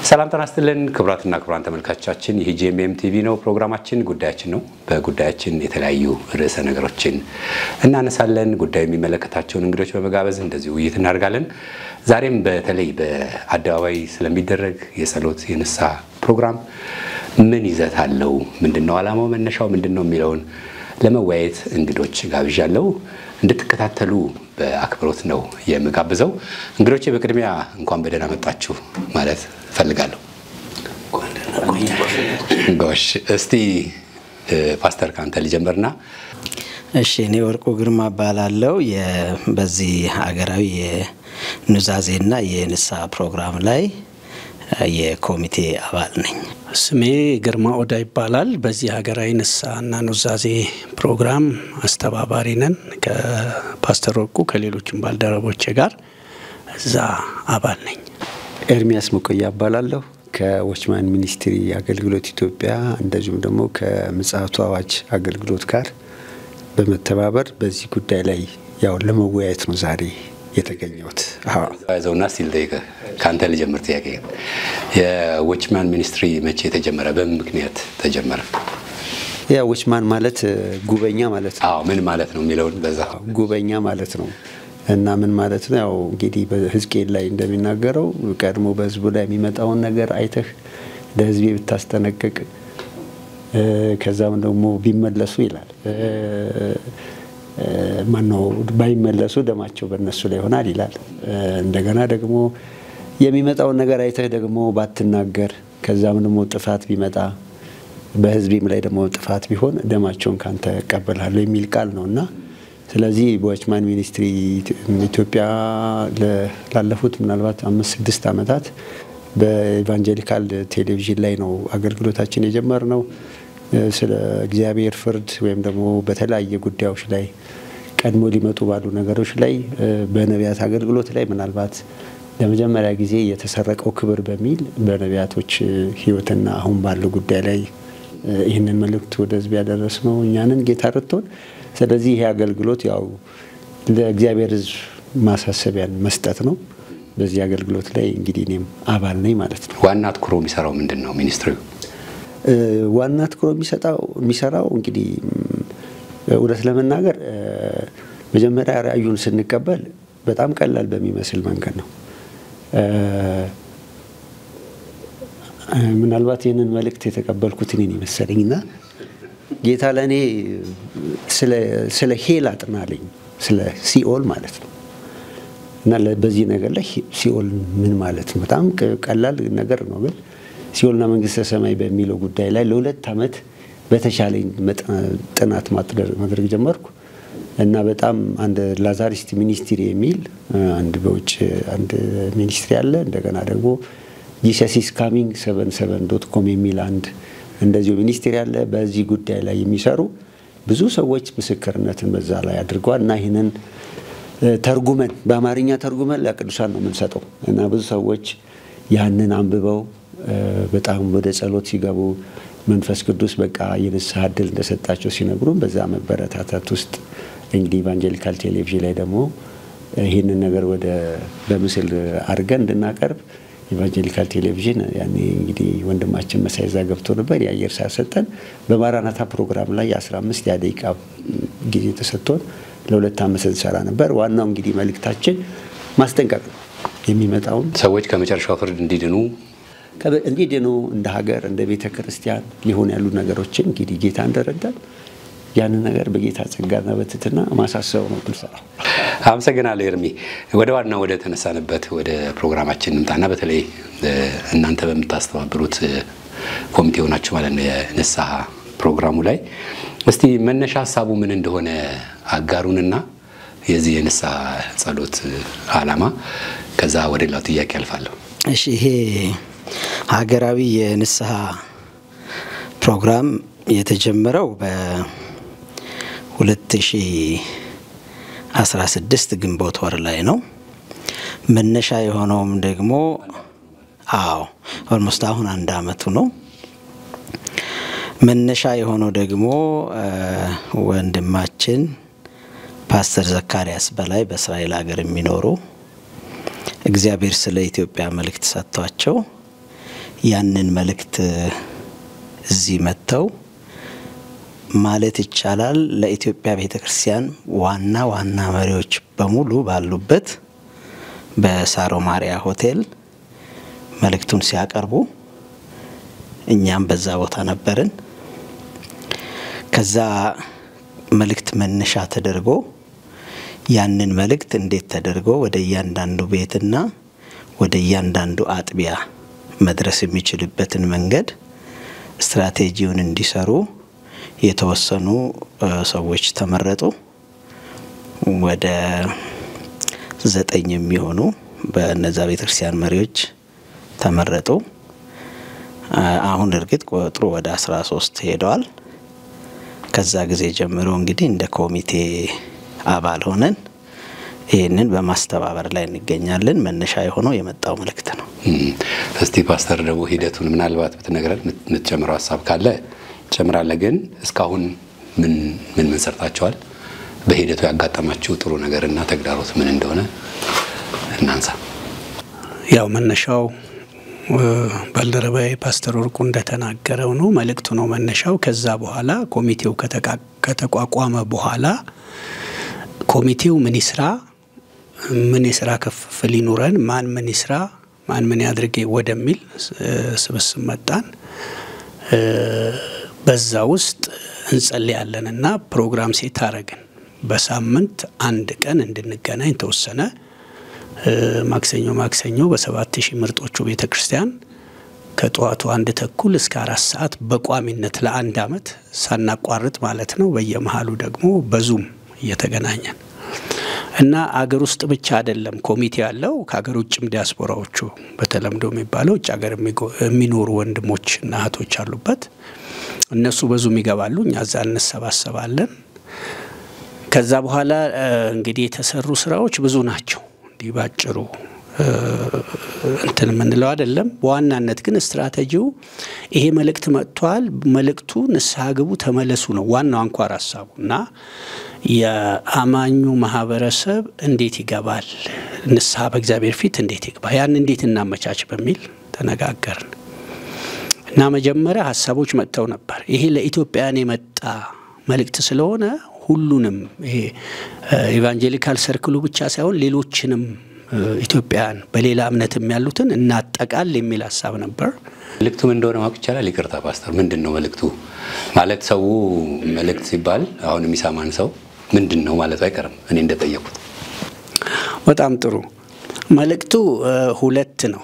ሰላም ተናስተልን ክብራትና ክብራን ተመልካቾቻችን ይህ ጂኤምኤም ቲቪ ነው ፕሮግራማችን ጉዳያችን ነው በጉዳያችን የተለያዩ ርዕሰ ነገሮችን እናነሳለን ጉዳዩ የሚመለከታቸውን እንግዶች በመጋበዝ እንደዚህ ውይይት እናደርጋለን ዛሬም በተለይ በአደባባይ ስለሚደረግ የጸሎት የንስሐ ፕሮግራም ምን ይዘት አለው ምንድነው ዓላማው መነሻው ምንድነው የሚለውን ለመወያየት እንግዶች ጋብዣለሁ እንድትከታተሉ በአክብሮት ነው የምጋብዘው እንግዶቼ በቅድሚያ እንኳን በደህና መጣችሁ ማለት ፈልጋለሁ ጎሽ እስቲ ፓስተር ካንተ ልጀምርና እሺ እኔ ወርቁ ግርማ ባላለው በዚህ ሀገራዊ የኑዛዜና የንስሐ ፕሮግራም ላይ የኮሚቴ አባል ነኝ ስሜ ግርማ ኦዳ ይባላል በዚህ ሀገራዊ ንስሐና ኑዛዜ ፕሮግራም አስተባባሪ ነን ከፓስተር ወርቁ ከሌሎችም ባልደረቦቼ ጋር እዛ አባል ነኝ ኤርሚያስ መቆያ ባላለው ከዎችማን ሚኒስትሪ አገልግሎት ኢትዮጵያ እንደዚሁም ደግሞ ከምጽአቱ አዋጅ አገልግሎት ጋር በመተባበር በዚህ ጉዳይ ላይ ያው ለመወያየት ነው ዛሬ የተገኘሁት አይዞና ሲልደይከ ካንተ ልጀምር ጥያቄ የዎችማን ሚኒስትሪ መቼ ተጀመረ በምክንያት ተጀመረ ያ ዎችማን ማለት ጉበኛ ማለት ነው አዎ ምን ማለት ነው የሚለው በዛ ጉበኛ ማለት ነው እና ምን ማለት ነው ያው እንግዲህ በሕዝቅኤል ላይ እንደሚናገረው ቀድሞ በህዝቡ ላይ የሚመጣውን ነገር አይተህ ለህዝብ ብታስተነቅቅ ከዛም ደግሞ ቢመለሱ ይላል ማነው ባይመለሱ ደማቸው በእነሱ ላይ ሆናል ይላል እንደገና ደግሞ የሚመጣው ነገር አይተህ ደግሞ ባትናገር ከዛም ደግሞ ጥፋት ቢመጣ በህዝብም ላይ ደግሞ ጥፋት ቢሆን ደማቸውን ካንተ ቀበላለሁ የሚል ቃል ነውና ስለዚህ በዎችማን ሚኒስትሪ ኢትዮጵያ ላለፉት ምናልባት 5-6 አመታት በኢቫንጀሊካል ቴሌቪዥን ላይ ነው አገልግሎታችን የጀመርነው ስለ እግዚአብሔር ፍርድ ወይም ደግሞ በተለያየ ጉዳዮች ላይ ቀድሞ ሊመጡ ባሉ ነገሮች ላይ በነቢያት አገልግሎት ላይ ምናልባት ለመጀመሪያ ጊዜ የተሰረቀው ክብር በሚል በነቢያቶች ህይወትና አሁን ባለው ጉዳይ ላይ ይሄንን መልእክት ወደ ህዝብ ያደረስነው እኛንን ጌታ ረድቶን ስለዚህ ይሄ አገልግሎት ያው ለእግዚአብሔር ህዝብ ማሳሰቢያን መስጠት ነው በዚህ አገልግሎት ላይ እንግዲህ እኔም አባል ነኝ ማለት ነው ዋና ትኩሮ የሚሰራው ምንድነው ሚኒስትሪው ዋና ትኩሮ የሚሰራው እንግዲህ ወደት ለመናገር መጀመሪያ ራእዩን ስንቀበል በጣም ቀላል በሚመስል መንገድ ነው ምናልባት ይሄንን መልእክት የተቀበልኩት እኔ መሰለኝና ጌታ ለኔ ስለ ሄል አጥናለኝ ስለ ሲኦል ማለት ነው እና በዚህ ነገር ላይ ሲኦል ምን ማለት ነው በጣም ቀላል ነገር ነው ግን ሲኦልና መንግስተ ሰማይ በሚለው ጉዳይ ላይ ለሁለት አመት በተቻለኝ ጥናት ማድረግ ጀመርኩ እና በጣም አንድ ላዛሪስት ሚኒስትሪ የሚል አንድ በውጭ አንድ ሚኒስትሪ አለ እንደገና ደግሞ Jesus is coming 77.com የሚል አንድ እንደዚሁ ሚኒስትሪ አለ በዚህ ጉዳይ ላይ የሚሰሩ ብዙ ሰዎች ምስክርነትን በዛ ላይ አድርገዋል እና ይሄንን ተርጉመን በአማርኛ ተርጉመን ለቅዱሳን ነው የምንሰጠው እና ብዙ ሰዎች ያንን አንብበው በጣም ወደ ጸሎት ሲገቡ መንፈስ ቅዱስ በቃ የንስሐ ዕድል እንደሰጣቸው ሲነግሩን በዛ መበረታታት ውስጥ እንግዲህ ኢቫንጀሊካል ቴሌቪዥን ላይ ደግሞ ይሄንን ነገር ወደ በምስል አርገን እንድናቀርብ ኢቫንጀሊካል ቴሌቪዥን ያኔ እንግዲህ ወንድማችን መሳይዛ ገብቶ ነበር ያየር ሳሰጠን በማራናታ ፕሮግራም ላይ 15 ደቂቃ ጊዜ ተሰጥቶን ለሁለት አመት እንሰራ ነበር ዋናው እንግዲህ መልእክታችን ማስጠንቀቅ ነው የሚመጣው ሰዎች ከመጨረሻው ፍርድ እንዲድኑ እንደ ሀገር እንደ ቤተ ክርስቲያን ሊሆን ያሉ ነገሮችን እንግዲህ ጌታ እንደረዳን ያንን ነገር በጌታ ጸጋና በትህትና ማሳሰብ ነው እንሰራው አመሰግናለሁ ኤርሚ ወደ ዋናው ወደ ተነሳንበት ወደ ፕሮግራማችን እንምጣና በተለይ እናንተ በመታስተባበሩት ኮሚቴ ሆናችሁ ማለት ነው የንስሐ ፕሮግራሙ ላይ እስቲ መነሻ ሐሳቡ ምን እንደሆነ አጋሩንና የዚህ የንስሐ ጸሎት ዓላማ ከዛ ወደ ሌላው ጥያቄ አልፋለሁ እሺ ይሄ ሀገራዊ የንስሐ ፕሮግራም የተጀመረው በ2016 ግንቦት ወር ላይ ነው መነሻ የሆነውም ደግሞ ኦልሞስት አሁን አንድ አመቱ ነው መነሻ የሆነው ደግሞ ወንድማችን ፓስተር ዘካሪያስ በላይ በእስራኤል ሀገር የሚኖሩ እግዚአብሔር ስለ ኢትዮጵያ መልእክት ሰጥቷቸው ያንን መልእክት እዚህ መተው ማለት ይቻላል ለኢትዮጵያ ቤተክርስቲያን ዋና ዋና መሪዎች በሙሉ ባሉበት በሳሮ ማሪያ ሆቴል መልእክቱን ሲያቀርቡ እኛም በዛ ቦታ ነበርን። ከዛ መልእክት መነሻ ተደርጎ ያንን መልእክት እንዴት ተደርጎ ወደ እያንዳንዱ ቤትና ወደ እያንዳንዱ አጥቢያ መድረስ የሚችልበትን መንገድ ስትራቴጂውን እንዲሰሩ የተወሰኑ ሰዎች ተመረጡ። ወደ 9 የሚሆኑ በነዛ ቤተክርስቲያን መሪዎች ተመረጡ። አሁን እርግጥ ቁጥሩ ወደ 13 ሄደዋል። ከዛ ጊዜ ጀምሮ እንግዲህ እንደ ኮሚቴ አባል ሆነን ይሄንን በማስተባበር ላይ እንገኛለን። መነሻ የሆነው የመጣው መልእክት ነው። እስቲ ፓስተር ደግሞ ሂደቱን ምናልባት ብትነግረን የምትጨምረው ሐሳብ ካለ ጨምራለህ። ግን እስካሁን ምን ሰርታችኋል? በሂደቱ ያጋጠማችሁ ጥሩ ነገርና ተግዳሮት ምን እንደሆነ እናንሳ። ያው መነሻው ባልደረባዬ ፓስተር ወርቁ እንደተናገረው ነው። መልእክቱ ነው መነሻው። ከዛ በኋላ ኮሚቴው ከተቋቋመ በኋላ ኮሚቴው ምን ይስራ፣ ምን የሥራ ክፍፍል ይኑረን፣ ማን ምን ይስራ፣ ማን ምን ያድርግ ወደሚል ስብስብ መጣን። በዛ ውስጥ እንጸልያለንና ፕሮግራም ሴት አረግን። በሳምንት አንድ ቀን እንድንገናኝ ተወሰነ። ማክሰኞ በ7000 ምርጦቹ ቤተክርስቲያን ከጧቱ 1:30 እስከ 4 ሰዓት በቋሚነት ለአንድ አመት ሳናቋርጥ ማለት ነው። በየመሃሉ ደግሞ በዙም እየተገናኘን እና አገር ውስጥ ብቻ አይደለም ኮሚቴ ያለው ከአገር ውጭም ዲያስፖራዎቹ በተለምዶ የሚባለው ውጭ ሀገር የሚኖሩ ወንድሞችና እህቶች አሉበት። እነሱ በዙም ይገባሉ፣ እኛ እዛ እንሰባሰባለን። ከዛ በኋላ እንግዲህ የተሰሩ ስራዎች ብዙ ናቸው። እንዲህ ባጭሩ እንትን ምንለው አይደለም። በዋናነት ግን ስትራቴጂው ይሄ መልእክት መጥቷል። መልእክቱ ንስሐ ግቡ ተመለሱ ነው ዋናው አንኳር ሐሳቡና የአማኙ ማህበረሰብ እንዴት ይገባል፣ ንስሐ በእግዚአብሔር ፊት እንዴት ይገባ፣ ያን እንዴት እናመቻች በሚል ተነጋገርን እና መጀመሪያ ሐሳቦች መጥተው ነበር። ይሄ ለኢትዮጵያውያን የመጣ መልእክት ስለሆነ ሁሉንም ይሄ ኢቫንጀሊካል ሰርክሉ ብቻ ሳይሆን ሌሎችንም ኢትዮጵያውያን በሌላ እምነትም ያሉትን እናጠቃል የሚል ሐሳብ ነበር። መልእክቱ ምን እንደሆነ ማወቅ ይቻላል? ይቅርታ ፓስተር፣ ምንድነው መልእክቱ? ማለት ሰው መልእክት ሲባል አሁን የሚሰማን ሰው ምንድነው ማለት አይቀርም። እኔ እንደጠየቁት በጣም ጥሩ። መልእክቱ ሁለት ነው።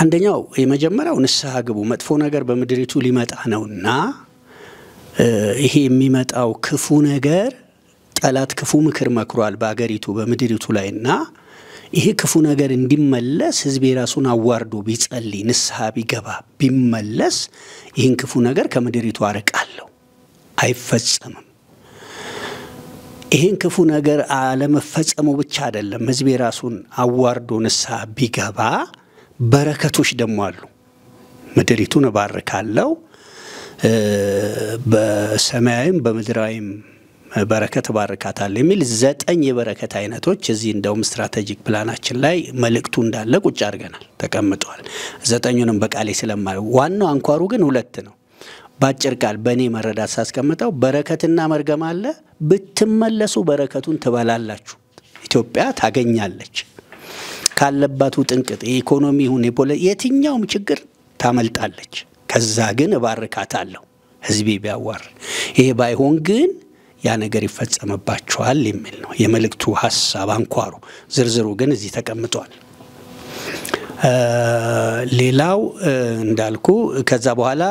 አንደኛው የመጀመሪያው ንስሐ ግቡ፣ መጥፎ ነገር በመድሪቱ ሊመጣ ነውና ይሄ የሚመጣው ክፉ ነገር ጠላት ክፉ ምክር መክሯል በአገሪቱ በመድሪቱ ላይና ይሄ ክፉ ነገር እንዲመለስ ህዝብ የራሱን አዋርዶ ቢጸልይ ንስሐ ቢገባ ቢመለስ ይህን ክፉ ነገር ከመድሪቱ አርቃለሁ፣ አይፈጸምም። ይህን ክፉ ነገር አለመፈጸሙ ብቻ አይደለም፣ ህዝብ የራሱን አዋርዶ ንስሐ ቢገባ በረከቶች ደግሞ አሉ። መድሪቱን እባርካለሁ፣ በሰማያዊም በምድራዊም በረከት ባርካታል የሚል 9 የበረከት አይነቶች እዚህ እንደውም ስትራቴጂክ ፕላናችን ላይ መልእክቱ እንዳለ ቁጭ አድርገናል ተቀምጧል። 9ኙንም በቃሌ ስለማይ ዋናው አንኳሩ ግን 2 ነው። ባጭር ቃል በእኔ መረዳት ሳስቀምጠው በረከትና መርገም አለ። ብትመለሱ በረከቱን ትበላላችሁ፣ ኢትዮጵያ ታገኛለች። ካለባት ውጥንቅጥ የኢኮኖሚ ሁኔ የትኛውም ችግር ታመልጣለች። ከዛ ግን እባርካታለሁ ህዝቤ ቢያዋር፣ ይሄ ባይሆን ግን ያ ነገር ይፈጸምባቸዋል የሚል ነው የመልእክቱ ሐሳብ አንኳሩ። ዝርዝሩ ግን እዚህ ተቀምጧል። ሌላው እንዳልኩ ከዛ በኋላ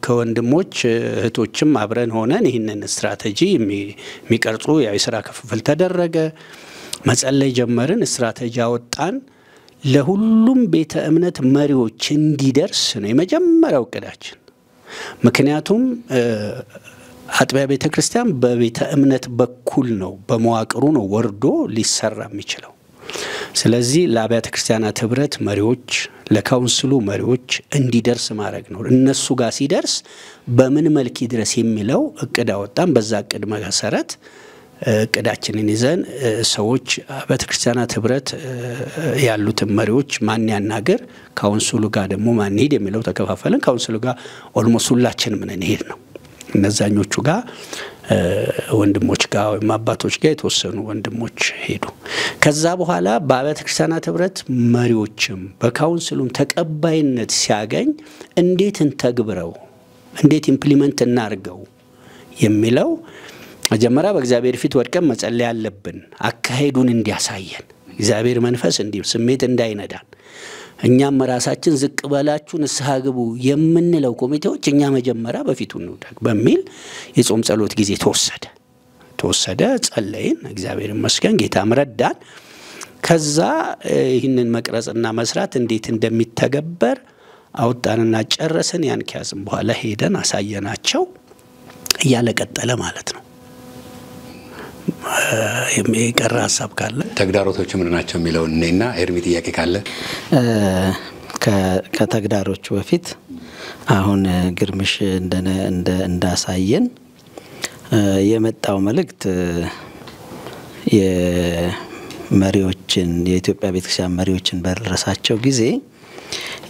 ከወንድሞች እህቶችም አብረን ሆነን ይህንን ስትራቴጂ የሚቀርጹ የሥራ ክፍፍል ተደረገ። መጸለይ ጀመርን፣ ስትራቴጂ አወጣን። ለሁሉም ቤተ እምነት መሪዎች እንዲደርስ ነው የመጀመሪያው እቅዳችን። ምክንያቱም አጥቢያ ቤተ ክርስቲያን በቤተ እምነት በኩል ነው በመዋቅሩ ነው ወርዶ ሊሰራ የሚችለው። ስለዚህ ለአብያተ ክርስቲያናት ህብረት መሪዎች ለካውንስሉ መሪዎች እንዲደርስ ማድረግ ነው። እነሱ ጋር ሲደርስ በምን መልክ ይድረስ የሚለው እቅድ አወጣን። በዛ እቅድ መሰረት እቅዳችንን ይዘን ሰዎች ቤተክርስቲያናት ህብረት ያሉትን መሪዎች ማን ያናገር ካውንስሉ ጋር ደግሞ ማን ሄድ የሚለው ተከፋፈለን። ካውንስሉ ጋር ኦልሞስት ሁላችንም ነን ሄድ ነው። እነዛኞቹ ጋር ወንድሞች ጋር ወይም አባቶች ጋር የተወሰኑ ወንድሞች ሄዱ። ከዛ በኋላ በቤተክርስቲያናት ህብረት መሪዎችም በካውንስሉም ተቀባይነት ሲያገኝ እንዴት እንተግብረው እንዴት ኢምፕሊመንት እናርገው የሚለው መጀመሪያ በእግዚአብሔር ፊት ወድቀን መጸለይ ያለብን አካሄዱን እንዲያሳየን እግዚአብሔር መንፈስ እንዲህ ስሜት እንዳይነዳን እኛም ራሳችን ዝቅ በላችሁ ንስሐ ግቡ የምንለው ኮሚቴዎች እኛ መጀመሪያ በፊቱ እንውደቅ በሚል የጾም ጸሎት ጊዜ ተወሰደ ጸለይን። እግዚአብሔር ይመስገን ጌታም ረዳን። ከዛ ይህንን መቅረጽና መስራት እንዴት እንደሚተገበር አውጣንና ጨረስን። ያን ከያዝን በኋላ ሄደን አሳየናቸው። እያለቀጠለ ማለት ነው። የቀረ ሀሳብ ካለ ተግዳሮቶቹ ምን ናቸው የሚለው እኔና ኤርሚ ጥያቄ ካለ ከተግዳሮቹ በፊት አሁን ግርምሽ እንዳሳየን የመጣው መልእክት የመሪዎችን የኢትዮጵያ ቤተክርስቲያን መሪዎችን በደረሳቸው ጊዜ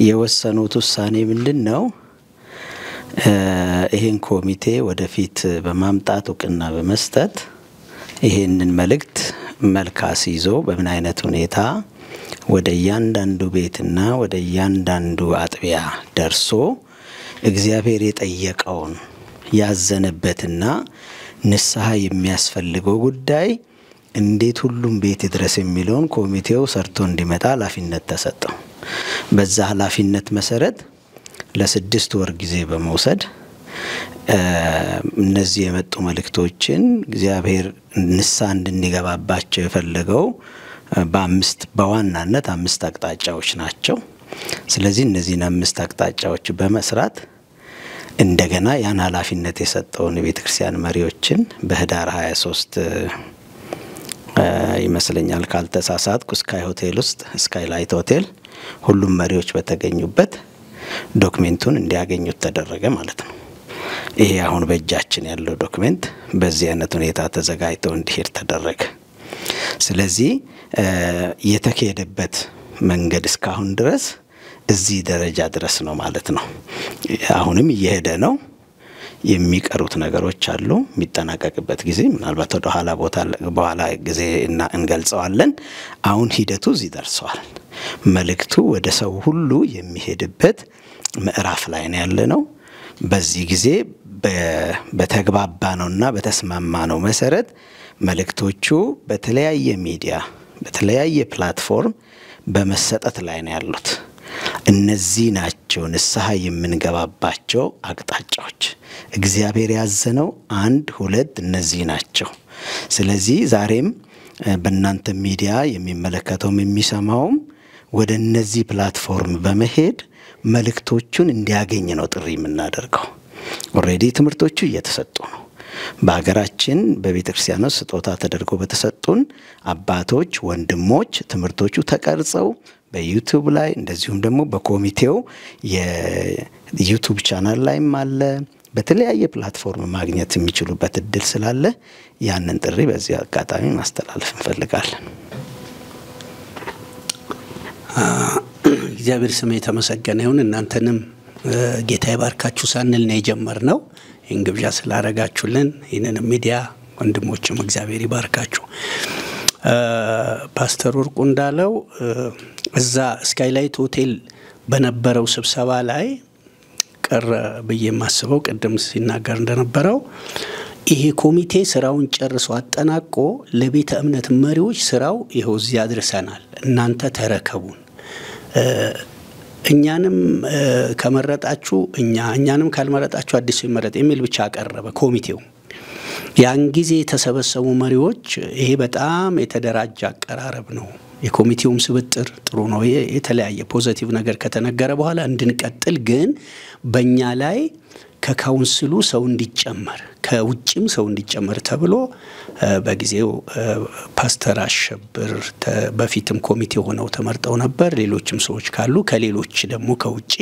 የወሰኑት ውሳኔ ምንድነው? ይሄን ኮሚቴ ወደፊት በማምጣት እውቅና በመስጠት ይሄንን መልእክት መልካስ ይዞ በምን አይነት ሁኔታ ወደ ያንዳንዱ ቤትና ወደ ያንዳንዱ አጥቢያ ደርሶ እግዚአብሔር የጠየቀውን ያዘነበትና ንስሐ የሚያስፈልገው ጉዳይ እንዴት ሁሉም ቤት ድረስ የሚለውን ኮሚቴው ሰርቶ እንዲመጣ ኃላፊነት ተሰጠው። በዛ ኃላፊነት መሰረት ለ6 ወር ጊዜ በመውሰድ እነዚህ የመጡ መልእክቶችን እግዚአብሔር ንስሐ እንድንገባባቸው የፈለገው በዋናነት 5 አቅጣጫዎች ናቸው። ስለዚህ እነዚህን 5 አቅጣጫዎች በመስራት እንደገና ያን ኃላፊነት የሰጠውን የቤተክርስቲያን መሪዎችን በህዳር 23 ይመስለኛል ካልተሳሳትኩ ስካይ ሆቴል ውስጥ ስካይ ላይት ሆቴል ሁሉም መሪዎች በተገኙበት ዶክመንቱን እንዲያገኙት ተደረገ ማለት ነው። ይሄ አሁን በእጃችን ያለው ዶክመንት በዚህ አይነት ሁኔታ ተዘጋጅቶ እንዲሄድ ተደረገ። ስለዚህ የተከየደበት መንገድ እስካሁን ድረስ እዚህ ደረጃ ድረስ ነው ማለት ነው። አሁንም እየሄደ ነው። የሚቀሩት ነገሮች አሉ። የሚጠናቀቅበት ጊዜ ምናልባት ወደ ኋላ በኋላ ጊዜ እንገልጸዋለን። አሁን ሂደቱ እዚህ ደርሷል። መልእክቱ ወደ ሰው ሁሉ የሚሄድበት ምዕራፍ ላይ ነው ያለነው። በዚህ ጊዜ በተግባባነውና በተስማማነው መሰረት መልእክቶቹ በተለያየ ሚዲያ በተለያየ ፕላትፎርም በመሰጠት ላይ ነው ያሉት። እነዚህ ናቸው ንስሐ የምንገባባቸው አቅጣጫዎች። እግዚአብሔር ያዘነው 1 2 እነዚህ ናቸው። ስለዚህ ዛሬም በእናንተ ሚዲያ የሚመለከተውም የሚሰማውም ወደ እነዚህ ፕላትፎርም በመሄድ መልእክቶቹን እንዲያገኝ ነው ጥሪ የምናደርገው። ኦሬዲ ትምህርቶቹ እየተሰጡ ነው። በአገራችን በቤተክርስቲያኑ ስጦታ ተደርጎ በተሰጡን አባቶች ወንድሞች ትምህርቶቹ ተቀርጸው በዩቲዩብ ላይ እንደዚሁም ደግሞ በኮሚቴው የዩቲዩብ ቻናል ላይም አለ። በተለያየ ፕላትፎርም ማግኘት የሚችሉበት እድል ስላለ ያንን ጥሪ በዚህ አጋጣሚ ማስተላለፍ እንፈልጋለን። እግዚአብሔር ስም የተመሰገነ ይሁን። እናንተንም ጌታ ይባርካችሁ ሳንል ነው የጀመርነው። ይህን ግብዣ ስላደረጋችሁልን ይህንን ሚዲያ ወንድሞችም እግዚአብሔር ይባርካችሁ። ፓስተር ወርቁ እንዳለው እዛ ስካይላይት ሆቴል በነበረው ስብሰባ ላይ ቀረ ብዬ ማስበው ቀደም ሲናገር እንደነበረው ይሄ ኮሚቴ ስራውን ጨርሶ አጠናቆ ለቤተ እምነት መሪዎች ስራው ይሄው እዚህ አድርሰናል፣ እናንተ ተረከቡን፣ እኛንም ከመረጣችሁ እኛንም ካልመረጣችሁ አዲስ ይመረጥ የሚል ብቻ አቀረበ ኮሚቴው። ያን ጊዜ የተሰበሰቡ መሪዎች ይሄ በጣም የተደራጀ አቀራረብ ነው፣ የኮሚቴውም ስብጥር ጥሩ ነው፣ የተለያየ ፖዚቲቭ ነገር ከተነገረ በኋላ እንድንቀጥል ግን በእኛ ላይ ከካውንስሉ ሰው እንዲጨመር ከውጭም ሰው እንዲጨመር ተብሎ በጊዜው ፓስተር አሸብር በፊትም ኮሚቴ ሆነው ተመርጠው ነበር። ሌሎችም ሰዎች ካሉ ከሌሎች ደግሞ ከውጪ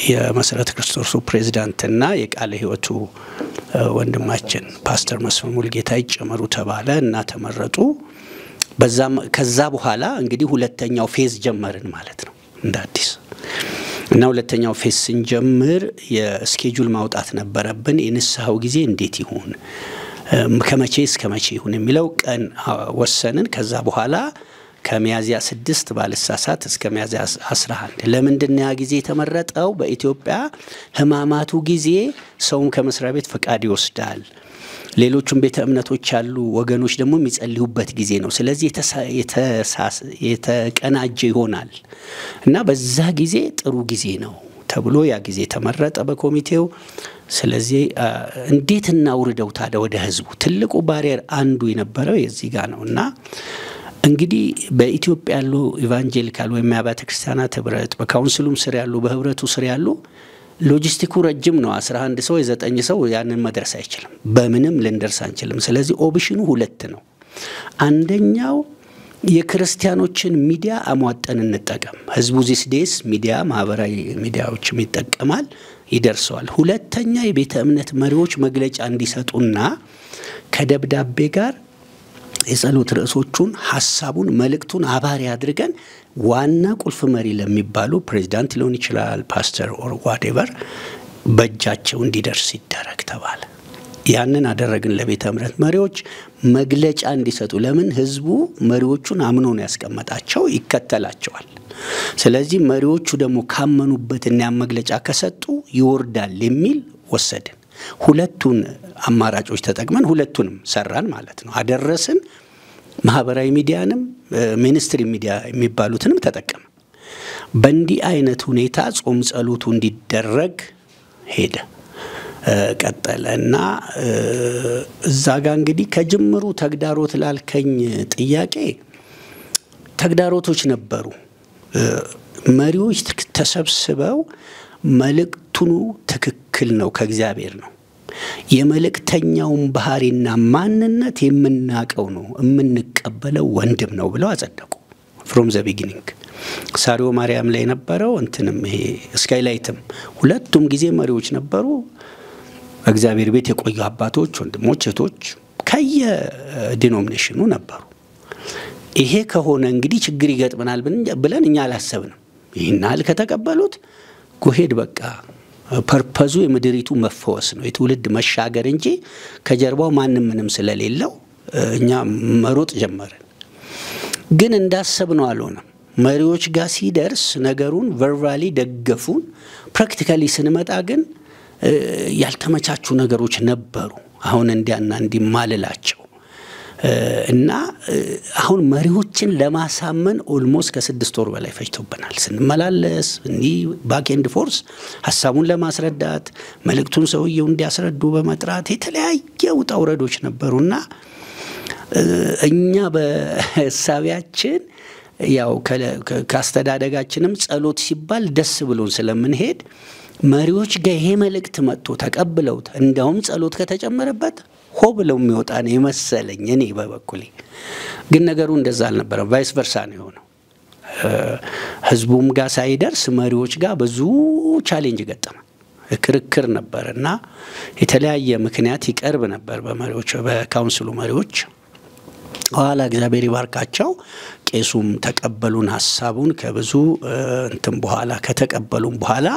የመሰረተ ክርስቶስ ፕሬዝዳንትና የቃለ ሕይወቱ ወንድማችን ፓስተር መስፍን ሙልጌታ ይጨመሩ ተባለ እና ተመረጡ። ከዛ በኋላ እንግዲህ ሁለተኛው ፌዝ ጀመርን ማለት ነው እንደ አዲስ እና ሁለተኛው ፌዝ ስንጀምር የስኬጁል ማውጣት ነበረብን። የንስሐው ጊዜ እንዴት ይሁን ከመቼ እስከ መቼ ይሁን የሚለው ቀን ወሰንን። ከዛ በኋላ ከሚያዝያ 6 ባልሳሳት እስከ ሚያዝያ 11 ለምንድነው ያ ጊዜ የተመረጠው? በኢትዮጵያ ህማማቱ ጊዜ ሰውም ከመስሪያ ቤት ፈቃድ ይወስዳል። ሌሎችም ቤተ እምነቶች ያሉ ወገኖች ደግሞ የሚጸልዩበት ጊዜ ነው። ስለዚህ የተቀናጀ ይሆናል እና በዛ ጊዜ ጥሩ ጊዜ ነው ተብሎ ያ ጊዜ ተመረጠ በኮሚቴው። ስለዚህ እንዴት እናውርደው ታዲያ ወደ ህዝቡ? ትልቁ ባሪየር አንዱ የነበረው የዚህ ጋር ነውና እንግዲህ በኢትዮጵያ ያሉ ኢቫንጀሊካል ወይም አብያተ ክርስቲያናት ህብረት በካውንስሉም ስር ያሉ በህብረቱ ስር ያሉ ሎጂስቲኩ ረጅም ነው። 11 ሰው 9 ሰው ያንን መድረስ አይችልም። በምንም ልንደርስ አንችልም። ስለዚህ ኦፕሽኑ ሁለት ነው። አንደኛው የክርስቲያኖችን ሚዲያ አሟጠን እንጠቀም። ህዝቡ ዚስ ዴይስ ሚዲያ ማህበራዊ ሚዲያዎችም ይጠቀማል፣ ይደርሰዋል። ሁለተኛ የቤተ እምነት መሪዎች መግለጫ እንዲሰጡና ከደብዳቤ ጋር የጸሎት ርዕሶቹን ሐሳቡን መልእክቱን አባሪ አድርገን ዋና ቁልፍ መሪ ለሚባሉ ፕሬዝዳንት ሊሆን ይችላል ፓስተር ኦር ዋትኤቨር በእጃቸው እንዲደርስ ይደረግ ተባለ። ያንን አደረግን። ለቤተ እምነት መሪዎች መግለጫ እንዲሰጡ። ለምን ህዝቡ መሪዎቹን አምኖ ነው ያስቀመጣቸው፣ ይከተላቸዋል። ስለዚህ መሪዎቹ ደግሞ ካመኑበትና መግለጫ ከሰጡ ይወርዳል የሚል ወሰድን። ሁለቱን አማራጮች ተጠቅመን ሁለቱንም ሰራን ማለት ነው። አደረስን። ማህበራዊ ሚዲያንም ሚኒስትሪ ሚዲያ የሚባሉትንም ተጠቀም። በእንዲህ አይነት ሁኔታ ጾም ጸሎቱ እንዲደረግ ሄደ ቀጠለና እዛ ጋር እንግዲህ ከጅምሩ ተግዳሮት ላልከኝ ጥያቄ ተግዳሮቶች ነበሩ። መሪዎች ተሰብስበው መልእክቱን ትክክል ነው ከእግዚአብሔር ነው የመልእክተኛውን ባህሪና ማንነት የምናቀው ነው የምንቀበለው ወንድም ነው ብለው አጸደቁ። from the beginning ሳሪዮ ማርያም ላይ ነበረው እንትንም ይሄ ስካይላይትም ሁለቱም ጊዜ መሪዎች ነበሩ። እግዚአብሔር ቤት የቆዩ አባቶች ወንድሞች እህቶች ከየዲኖሚኔሽኑ ነበሩ። ይሄ ከሆነ እንግዲህ ችግር ይገጥመናል ብለን እኛ አላሰብንም። ይሄናል ከተቀበሉት ጎሄድ በቃ ፐርፐዙ የምድሪቱ መፈወስ ነው የትውልድ መሻገር እንጂ ከጀርባው ማንንም ምንም ስለሌለው እኛ መሮጥ ጀመርን። ግን እንዳሰብነው አልሆነም። መሪዎች ጋር ሲደርስ ነገሩን ቨርባሊ ደገፉን። ፕራክቲካሊ ስንመጣ ግን ያልተመቻቹ ነገሮች ነበሩ። አሁን እንዲያና እንዲማልላቸው እና አሁን መሪዎችን ለማሳመን ኦልሞስት ከ6 ወር በላይ ፈጅቶብናል። ስንመላለስ እንዲ ባክ ኤንድ ፎርስ ሐሳቡን ለማስረዳት መልእክቱን ሰውየው እንዲያስረዱ በመጥራት የተለያየ ውጣ ውረዶች ነበሩና እኛ በሳቢያችን ያው ካስተዳደጋችንም ጸሎት ሲባል ደስ ብሎን ስለምንሄድ መሪዎች ጋር ይሄ መልእክት መጥቶ ተቀብለውት እንደውም ጸሎት ከተጨመረበት ሆ ብለው የሚወጣ ነው የመሰለኝ እኔ በበኩሌ። ግን ነገሩ እንደዛ አልነበረም። ቫይስ ቨርሳ ነው የሆነው። ህዝቡም ጋር ሳይደርስ መሪዎች ጋር ብዙ ቻሌንጅ ገጠመ። ክርክር ነበርና የተለያየ ምክንያት ይቀርብ ነበር በመሪዎች በካውንስሉ መሪዎች። ኋላ እግዚአብሔር ይባርካቸው ቄሱም ተቀበሉን ሐሳቡን ከብዙ እንትን በኋላ ከተቀበሉን በኋላ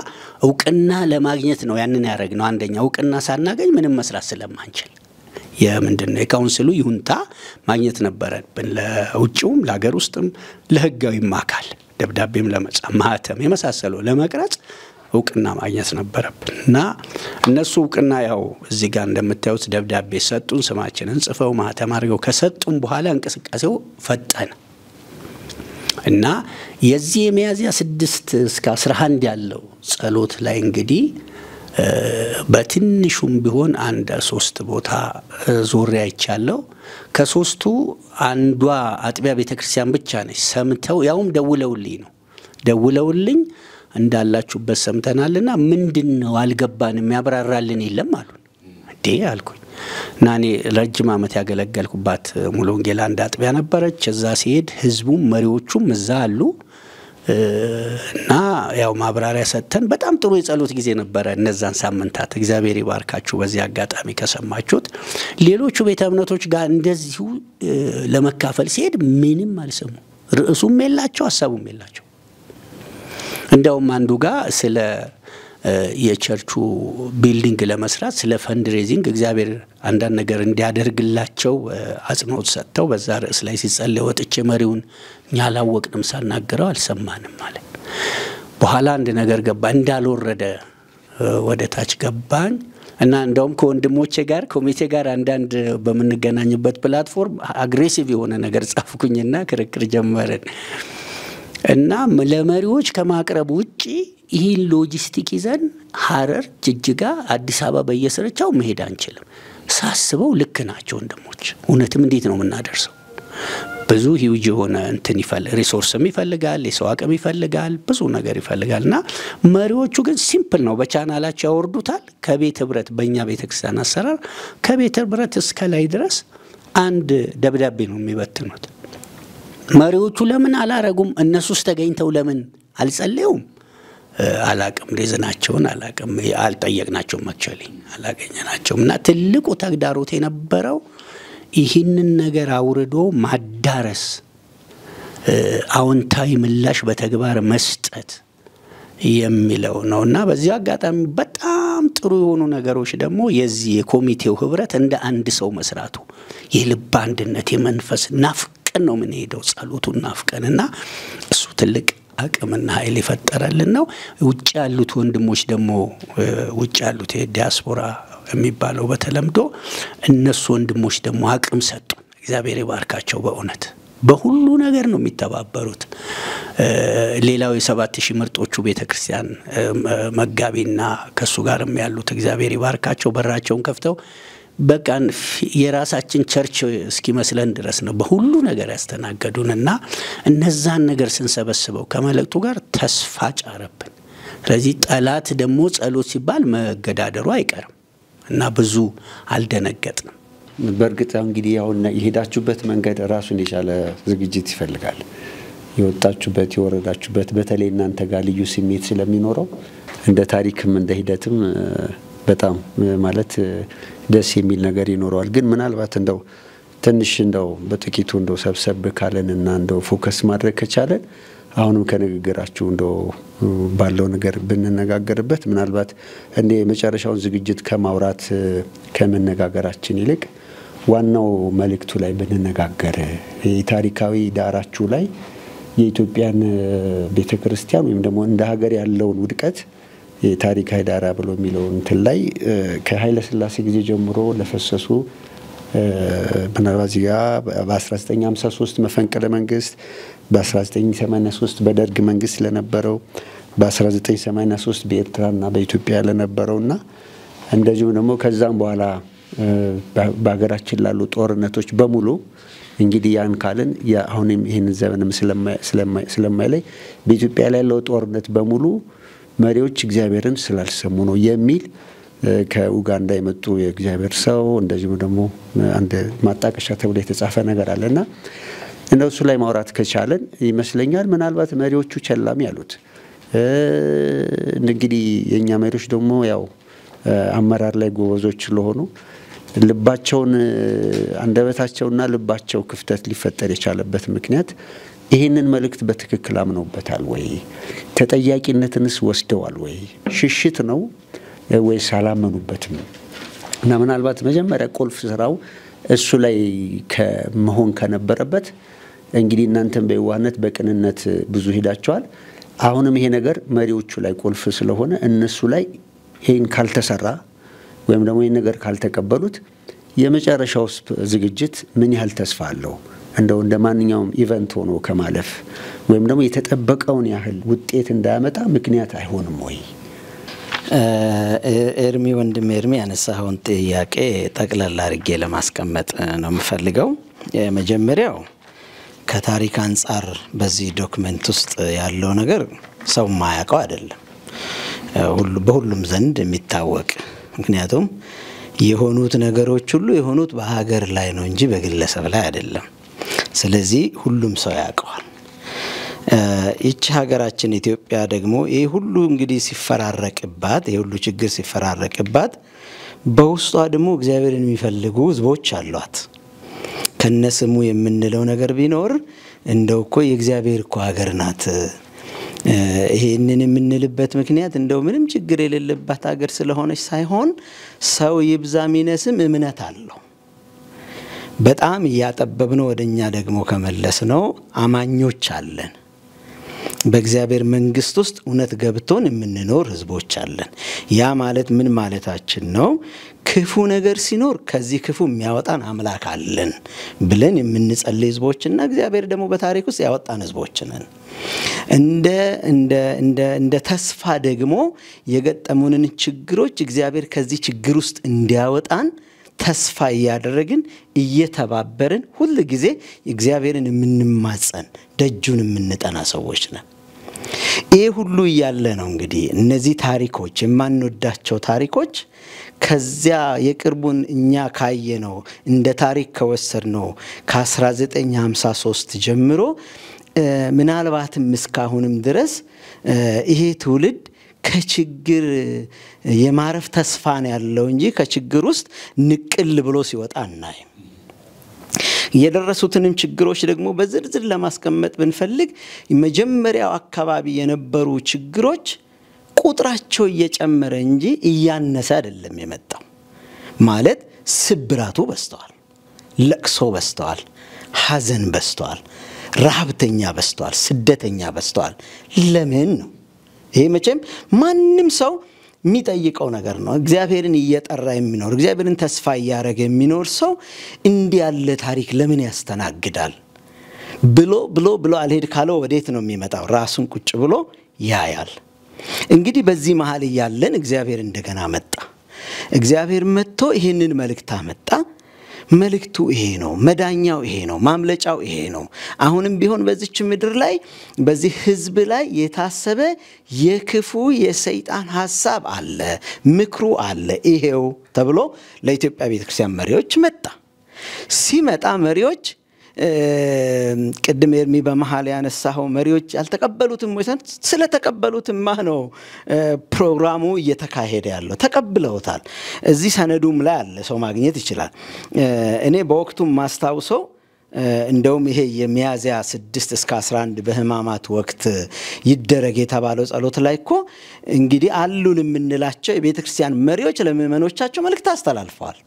እውቅና ለማግኘት ነው ያንን ያረግነው። አንደኛ እውቅና ሳናገኝ ምንም መስራት ስለማንችል የምንድነው የካውንስሉ ይሁንታ ማግኘት ነበረብን። ለውጭውም ለሀገር ውስጥም ለህጋዊም አካል ደብዳቤም ለመጻፍ ማህተም የመሳሰለው ለመቅረጽ እውቅና ማግኘት ነበረብንና እነሱ እውቅና ያው እዚህ ጋር እንደምታዩት ደብዳቤ ሰጡን። ስማችንን ጽፈው ማህተም አድርገው ከሰጡን በኋላ እንቅስቃሴው ፈጠነ እና የዚህ የሚያዝያ 6 እስከ 11 ያለው ጸሎት ላይ እንግዲህ በትንሹም ቢሆን አንድ 3 ቦታ ዙሪያ ይቻለው። ከሶስቱ አንዷ አጥቢያ ቤተክርስቲያን ብቻ ነች ሰምተው ያውም ደውለውልኝ እንዳላችሁበት ሰምተናልና ምንድነው አልገባንም ያብራራልን የለም አሉን። እንዴ አልኩኝ። ናኔ ረጅም ዓመት ያገለገልኩባት ሙሉ ወንጌል አንድ አጥቢያ ነበረች። እዛ ሲሄድ ህዝቡም መሪዎቹም እዛ አሉ። እና ያው ማብራሪያ ሰጥተን በጣም ጥሩ የጸሎት ጊዜ ነበረ እነዛን ሳምንታት። እግዚአብሔር ይባርካችሁ በዚህ አጋጣሚ ከሰማችሁት። ሌሎቹ ቤተ እምነቶች ጋር እንደዚሁ ለመካፈል ሲሄድ ምንም አልሰሙ፣ ርዕሱም የላቸው ሐሳቡም የላቸው። እንደውም አንዱ ጋር ስለ የቸርቹ ቢልዲንግ ለመስራት ስለ ፈንድሬዚንግ እግዚአብሔር አንዳንድ ነገር እንዲያደርግላቸው አጽንኦት ሰጥተው በዛ ርዕስ ላይ ሲጸልይ ወጥቼ መሪውን እኛ አላወቅንም ሳናገረው አልሰማንም ማለት። በኋላ አንድ ነገር ገባ እንዳልወረደ ወደ ታች ገባኝ እና እንደውም ከወንድሞቼ ጋር ኮሚቴ ጋር አንዳንድ በመንገናኝበት ፕላትፎርም አግሬሲቭ የሆነ ነገር ጻፍኩኝና ክርክር ጀመርን እና ለመሪዎች ከማቅረብ ውጪ ይህን ሎጂስቲክ ይዘን ሐረር፣ ጅጅጋ፣ አዲስ አበባ በየስርቻው መሄድ አንችልም። ሳስበው ልክ ናቸው ወንድሞች። እውነትም እንዴት ነው የምናደርሰው? ብዙ ሂውጅ የሆነ እንትን ሪሶርስም ይፈልጋል፣ የሰው አቅም ይፈልጋል፣ ብዙ ነገር ይፈልጋልና መሪዎቹ ግን ሲምፕል ነው። በቻናላቸው ያወርዱታል። ከቤተ ህብረት በእኛ ቤተክርስቲያን አሰራር ከቤተ ህብረት እስከ ላይ ድረስ አንድ ደብዳቤ ነው የሚበትኑት። መሪዎቹ ለምን አላረጉም? እነሱስ ተገኝተው ለምን አልጸለዩም? አላቅም። ሪዝናቸውን አላቅም። አልጠየቅናቸውም። አክቹአሊ አላገኘናቸውም። እና ትልቁ ተግዳሮት የነበረው ይህንን ነገር አውርዶ ማዳረስ፣ አዎንታዊ ምላሽ በተግባር መስጠት የሚለው ነው። እና በዚህ አጋጣሚ በጣም ጥሩ የሆኑ ነገሮች ደግሞ የዚህ የኮሚቴው ህብረት እንደ አንድ ሰው መስራቱ፣ የልብ አንድነት፣ የመንፈስ ናፍቀን ነው ምን ሄደው ጸሎቱን ናፍቀንና እሱ ትልቅ አቅምና ኃይል ይፈጠራልን ነው። ውጭ ያሉት ወንድሞች ደግሞ ውጭ ያሉት ዲያስፖራ የሚባለው በተለምዶ እነሱ ወንድሞች ደግሞ አቅም ሰጡ። እግዚአብሔር ይባርካቸው በእውነት በሁሉ ነገር ነው የሚተባበሩት። ሌላው የ7000 ምርጦቹ ቤተክርስቲያን መጋቢና ከሱ ጋርም ያሉት እግዚአብሔር ይባርካቸው በራቸውን ከፍተው በቃ የራሳችን ቸርች እስኪመስለን ድረስ ነው በሁሉ ነገር ያስተናገዱንና እነዛን ነገር ስንሰበስበው ከመለክቱ ጋር ተስፋ ጫረብን። ስለዚህ ጠላት ደግሞ ጸሎት ሲባል መገዳደሩ አይቀርም እና ብዙ አልደነገጥንም። በእርግጥ እንግዲህ አሁን የሄዳችሁበት መንገድ ራሱን የቻለ ዝግጅት ይፈልጋል። የወጣችሁበት የወረዳችሁበት በተለይ እናንተ ጋር ልዩ ስሜት ስለሚኖረው እንደ ታሪክም እንደ ሂደትም በጣም ማለት ደስ የሚል ነገር ይኖረዋል። ግን ምናልባት እንደው ትንሽ እንደው በጥቂቱ እንደው ሰብሰብ ካለንና እንደው ፎከስ ማድረግ ከቻለን አሁንም ከንግግራችሁ እንደው ባለው ነገር ብንነጋገርበት ምናልባት እንደ መጨረሻውን ዝግጅት ከማውራት ከመነጋገራችን ይልቅ ዋናው መልእክቱ ላይ ብንነጋገር የታሪካዊ ዳራችሁ ላይ የኢትዮጵያን ቤተክርስቲያን ወይም ደግሞ እንደ ሀገር ያለውን ውድቀት የታሪካዊ ዳራ ብሎ የሚለው እንትን ላይ ከኃይለ ሥላሴ ጊዜ ጀምሮ ለፈሰሱ ምናልባት በ1953 መፈንቅለ መንግስት፣ በ1983 በደርግ መንግስት ለነበረው፣ በ1983 በኤርትራና በኢትዮጵያ ለነበረውና እንደዚሁ ደግሞ ከዛም በኋላ በሀገራችን ላሉ ጦርነቶች በሙሉ እንግዲህ ያን ካልን አሁንም ይሄን ዘመንም ስለማይለይ በኢትዮጵያ ላይ ያለው ጦርነት በሙሉ መሪዎች እግዚአብሔርን ስላልሰሙ ነው የሚል ከኡጋንዳ የመጡ የእግዚአብሔር ሰው እንደዚሁ ደግሞ አንድ ማጣቀሻ ተብሎ የተጻፈ ነገር አለና እንደሱ ላይ ማውራት ከቻለን ይመስለኛል ምናልባት መሪዎቹ ቸላሚ ያሉት እንግዲህ የኛ መሪዎች ደግሞ ያው አመራር ላይ ጎበዞች ስለሆኑ ልባቸውን አንደበታቸውና ልባቸው ክፍተት ሊፈጠር የቻለበት ምክንያት ይሄንን መልእክት በትክክል አምነውበታል ወይ? ተጠያቂነትንስ ወስደዋል ወይ? ሽሽት ነው ወይስ አላመኑበትም? እና ምናልባት መጀመሪያ ቁልፍ ስራው እሱ ላይ ከመሆን ከነበረበት እንግዲህ እናንተም በየዋህነት በቅንነት ብዙ ሄዳቸዋል። አሁንም ይሄ ነገር መሪዎቹ ላይ ቁልፍ ስለሆነ እነሱ ላይ ይሄን ካልተሰራ ወይም ደግሞ ይሄን ነገር ካልተቀበሉት የመጨረሻው ዝግጅት ምን ያህል ተስፋ አለው? እንደው እንደማንኛውም ኢቨንት ሆኖ ከማለፍ ወይም ደግሞ የተጠበቀውን ያህል ውጤት እንዳያመጣ ምክንያት አይሆንም ወይ? ኤርሚ ወንድም ኤርሚ ያነሳውን ጥያቄ ጠቅላላ አድርጌ ለማስቀመጥ ነው የምፈልገው። የመጀመሪያው ከታሪክ አንፃር በዚህ ዶክመንት ውስጥ ያለው ነገር ሰው ማያውቀው አይደለም፣ በሁሉም ዘንድ የሚታወቅ ምክንያቱም የሆኑት ነገሮች ሁሉ የሆኑት በሀገር ላይ ነው እንጂ በግለሰብ ላይ አይደለም። ስለዚህ ሁሉም ሰው ያውቀዋል። ይህች ሀገራችን ኢትዮጵያ ደግሞ ይሄ ሁሉ እንግዲህ ሲፈራረቅባት ይሄ ሁሉ ችግር ሲፈራረቅባት በውስጧ ደግሞ እግዚአብሔርን የሚፈልጉ ህዝቦች አሏት። ከነስሙ የምንለው ነገር ቢኖር እንደው እኮ የእግዚአብሔር እኮ ሀገር ናት። ይሄንን የምንልበት ምክንያት እንደው ምንም ችግር የሌለባት ሀገር ስለሆነች ሳይሆን ሰው ይብዛ ሚነስም እምነት አለው። በጣም ያጠበብነው ወደኛ ደግሞ ከመለስ ነው አማኞች አለን። በእግዚአብሔር መንግስት ውስጥ እውነት ገብቶን የምንኖር ህዝቦች አለን። ያ ማለት ምን ማለታችን ነው? ክፉ ነገር ሲኖር ከዚህ ክፉ የሚያወጣን አምላክ አለን ብለን የምንጸልይ ህዝቦችና እግዚአብሔር ደግሞ በታሪክ ውስጥ ያወጣን ህዝቦች ነን። እንደ ተስፋ ደግሞ የገጠሙንን ችግሮች እግዚአብሔር ከዚህ ችግር ውስጥ እንዲያወጣን ተስፋ እያደረግን እየተባበርን ሁሉ ጊዜ እግዚአብሔርን የምንማጸን ደጁን የምንጠና ሰዎች ነን። ይሄ ሁሉ ያለ ነው እንግዲህ እነዚህ ታሪኮች የማንወዳቸው ታሪኮች ከዚያ የቅርቡን እኛ ካየነው እንደ ታሪክ ከወሰድነው ከ1953 ጀምሮ ምናልባትም እስካሁንም ድረስ ይሄ ትውልድ ከችግር የማረፍ ተስፋ ነው ያለው እንጂ ከችግር ውስጥ ንቅል ብሎ ሲወጣ እናይም። የደረሱትንም ችግሮች ደግሞ በዝርዝር ለማስቀመጥ ብንፈልግ መጀመሪያው አካባቢ የነበሩ ችግሮች ቁጥራቸው እየጨመረ እንጂ እያነሰ አይደለም የመጣው። ማለት ስብራቱ በስተዋል፣ ለቅሶ በስተዋል፣ ሐዘን በስተዋል፣ ረሃብተኛ በስተዋል፣ ስደተኛ በስተዋል። ለምን ነው? ይሄ መቼም ማንም ሰው የሚጠይቀው ነገር ነው። እግዚአብሔርን እየጠራ የሚኖር እግዚአብሔርን ተስፋ እያደረገ የሚኖር ሰው እንዲህ ያለ ታሪክ ለምን ያስተናግዳል ብሎ አልሄድ ካለው ወዴት ነው የሚመጣው? ራሱን ቁጭ ብሎ ያያል። እንግዲህ በዚህ መሃል ያለን እግዚአብሔር እንደገና መጣ። እግዚአብሔር መጥቶ ይሄንን መልእክት አመጣ። መልእክቱ ይሄ ነው፣ መዳኛው ይሄ ነው፣ ማምለጫው ይሄ ነው። አሁንም ቢሆን በዚች ምድር ላይ በዚህ ህዝብ ላይ የታሰበ የክፉ የሰይጣን ሐሳብ አለ፣ ምክሩ አለ። ይሄው ተብሎ ለኢትዮጵያ ቤተክርስቲያን መሪዎች መጣ። ሲመጣ መሪዎች ቅድም ኤርሚ በመሃል ያነሳው መሪዎች ያልተቀበሉትም ወይ ስለተቀበሉትማ ነው ፕሮግራሙ እየተካሄደ ያለው። ተቀብለውታል። እዚህ ሰነዱም ላይ አለ፣ ሰው ማግኘት ይችላል። እኔ በወቅቱ ማስታውሰው እንደውም ይሄ የሚያዝያ 6 እስከ 11 በህማማት ወቅት ይደረግ የተባለው ጸሎት ላይ እኮ እንግዲህ አሉን የምንላቸው የቤተክርስቲያን መሪዎች ለምእመኖቻቸው መልእክት አስተላልፈዋል።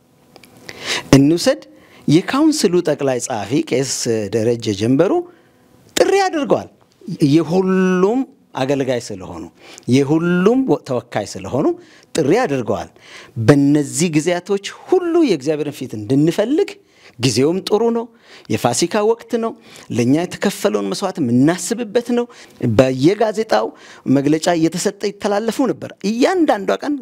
እንውሰድ የካውንስሉ ጠቅላይ ጻፊ ቄስ ደረጀ ጀንበሩ ጥሪ አድርገዋል። የሁሉም አገልጋይ ስለሆኑ የሁሉም ተወካይ ስለሆኑ ጥሪ አድርገዋል። በእነዚህ ጊዜያቶች ሁሉ የእግዚአብሔርን ፊት እንድንፈልግ ጊዜውም ጥሩ ነው። የፋሲካ ወቅት ነው። ለኛ የተከፈለውን መስዋዕት እናስብበት ነው። በየጋዜጣው መግለጫ እየተሰጠ ይተላለፉ ነበር። እያንዳንዷ ቀን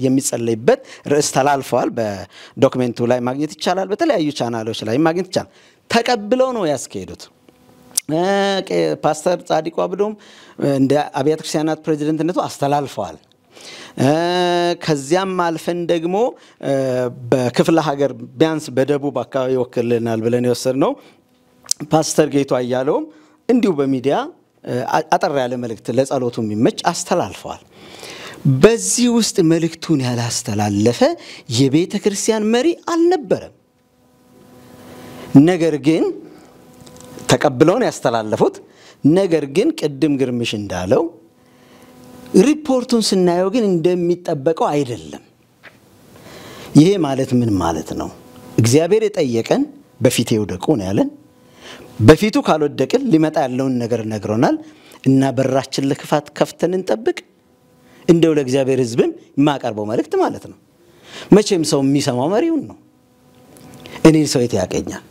የሚጸለይበት ርዕስ ተላልፈዋል። በዶክመንቱ ላይ ማግኘት ይቻላል። በተለያዩ ቻናሎች ላይ ማግኘት ይቻላል። ተቀብለው ነው ያስከሄዱት። ፓስተር ጻዲቁ አብዶም እንደ አብያተ ክርስቲያናት ፕሬዝዳንትነቱ አስተላልፈዋል። ከዚያም አልፈን ደግሞ በክፍለ ሀገር ቢያንስ በደቡብ አካባቢ ወክልናል ብለን የወሰድነው ፓስተር ጌቱ አያለውም እንዲሁ በሚዲያ አጠር ያለ መልእክት ለጸሎቱ የሚመች አስተላልፈዋል። በዚህ ውስጥ መልእክቱን ያላስተላለፈ የቤተ ክርስቲያን መሪ አልነበረም። ነገር ግን ተቀብለው ነው ያስተላለፉት። ነገር ግን ቅድም ግርምሽ እንዳለው ሪፖርቱን ስናየው ግን እንደሚጠበቀው አይደለም። ይሄ ማለት ምን ማለት ነው? እግዚአብሔር የጠየቀን በፊቴ ወደቁ ነው ያለን። በፊቱ ካልወደቅን ሊመጣ ያለውን ነገር ነግሮናል እና በራችን ለክፋት ከፍተን እንጠብቅ። እንደው ለእግዚአብሔር ሕዝብም የማቀርበው መልእክት ማለት ነው። መቼም ሰው የሚሰማው መሪውን ነው። እኔን ሰው የት ያቀኛል?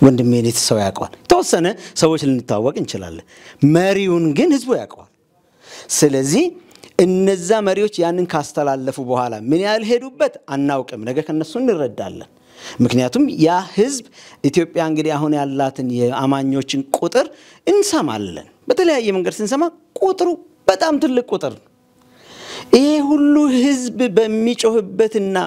ወንድሜን የት ሰው ያውቀዋል? ተወሰነ ሰዎች ልንታወቅ እንችላለን። መሪውን ግን ሕዝቡ ያውቀዋል። ስለዚህ እነዛ መሪዎች ያንን ካስተላለፉ በኋላ ምን ያህል ሄዱበት አናውቅም። ነገ ከነሱ እንረዳለን። ምክንያቱም ያ ህዝብ ኢትዮጵያ እንግዲህ አሁን ያላትን የአማኞችን ቁጥር እንሰማለን። በተለያየ መንገድ ስንሰማ ቁጥሩ በጣም ትልቅ ቁጥር ነው። ይሄ ሁሉ ህዝብ በሚጮህበትና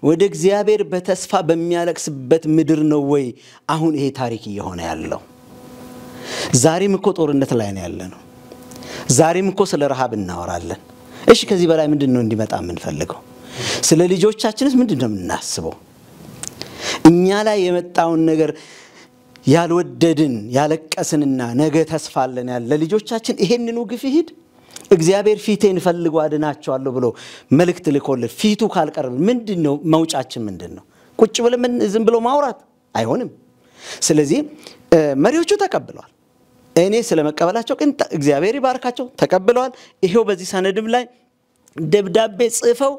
ወደ እግዚአብሔር በተስፋ በሚያለቅስበት ምድር ነው ወይ አሁን ይሄ ታሪክ እየሆነ ያለው? ዛሬም እኮ ጦርነት ላይ ነው ያለነው። ዛሬም እኮ ስለ ረሃብ እናወራለን። እሺ ከዚህ በላይ ምንድነው እንዲመጣ የምንፈልገው? ስለ ልጆቻችንስ ምንድነው የምናስበው? እኛ ላይ የመጣውን ነገር ያልወደድን ያለቀስንና ነገ ተስፋለን ያለ ለልጆቻችን ይሄንኑ ግፍ ይሄድ እግዚአብሔር ፊቴን ፈልጎ አድናቸዋለሁ ብሎ መልእክት ልኮልን ፊቱ ካልቀረብ ምንድነው መውጫችን? ምንድነው? ቁጭ ብለን ዝም ብሎ ማውራት አይሆንም። ስለዚህ መሪዎቹ ተቀብለዋል። እኔ ስለመቀበላቸው ግን እግዚአብሔር ይባርካቸው ተቀብለዋል። ይሄው በዚህ ሰነድም ላይ ደብዳቤ ጽፈው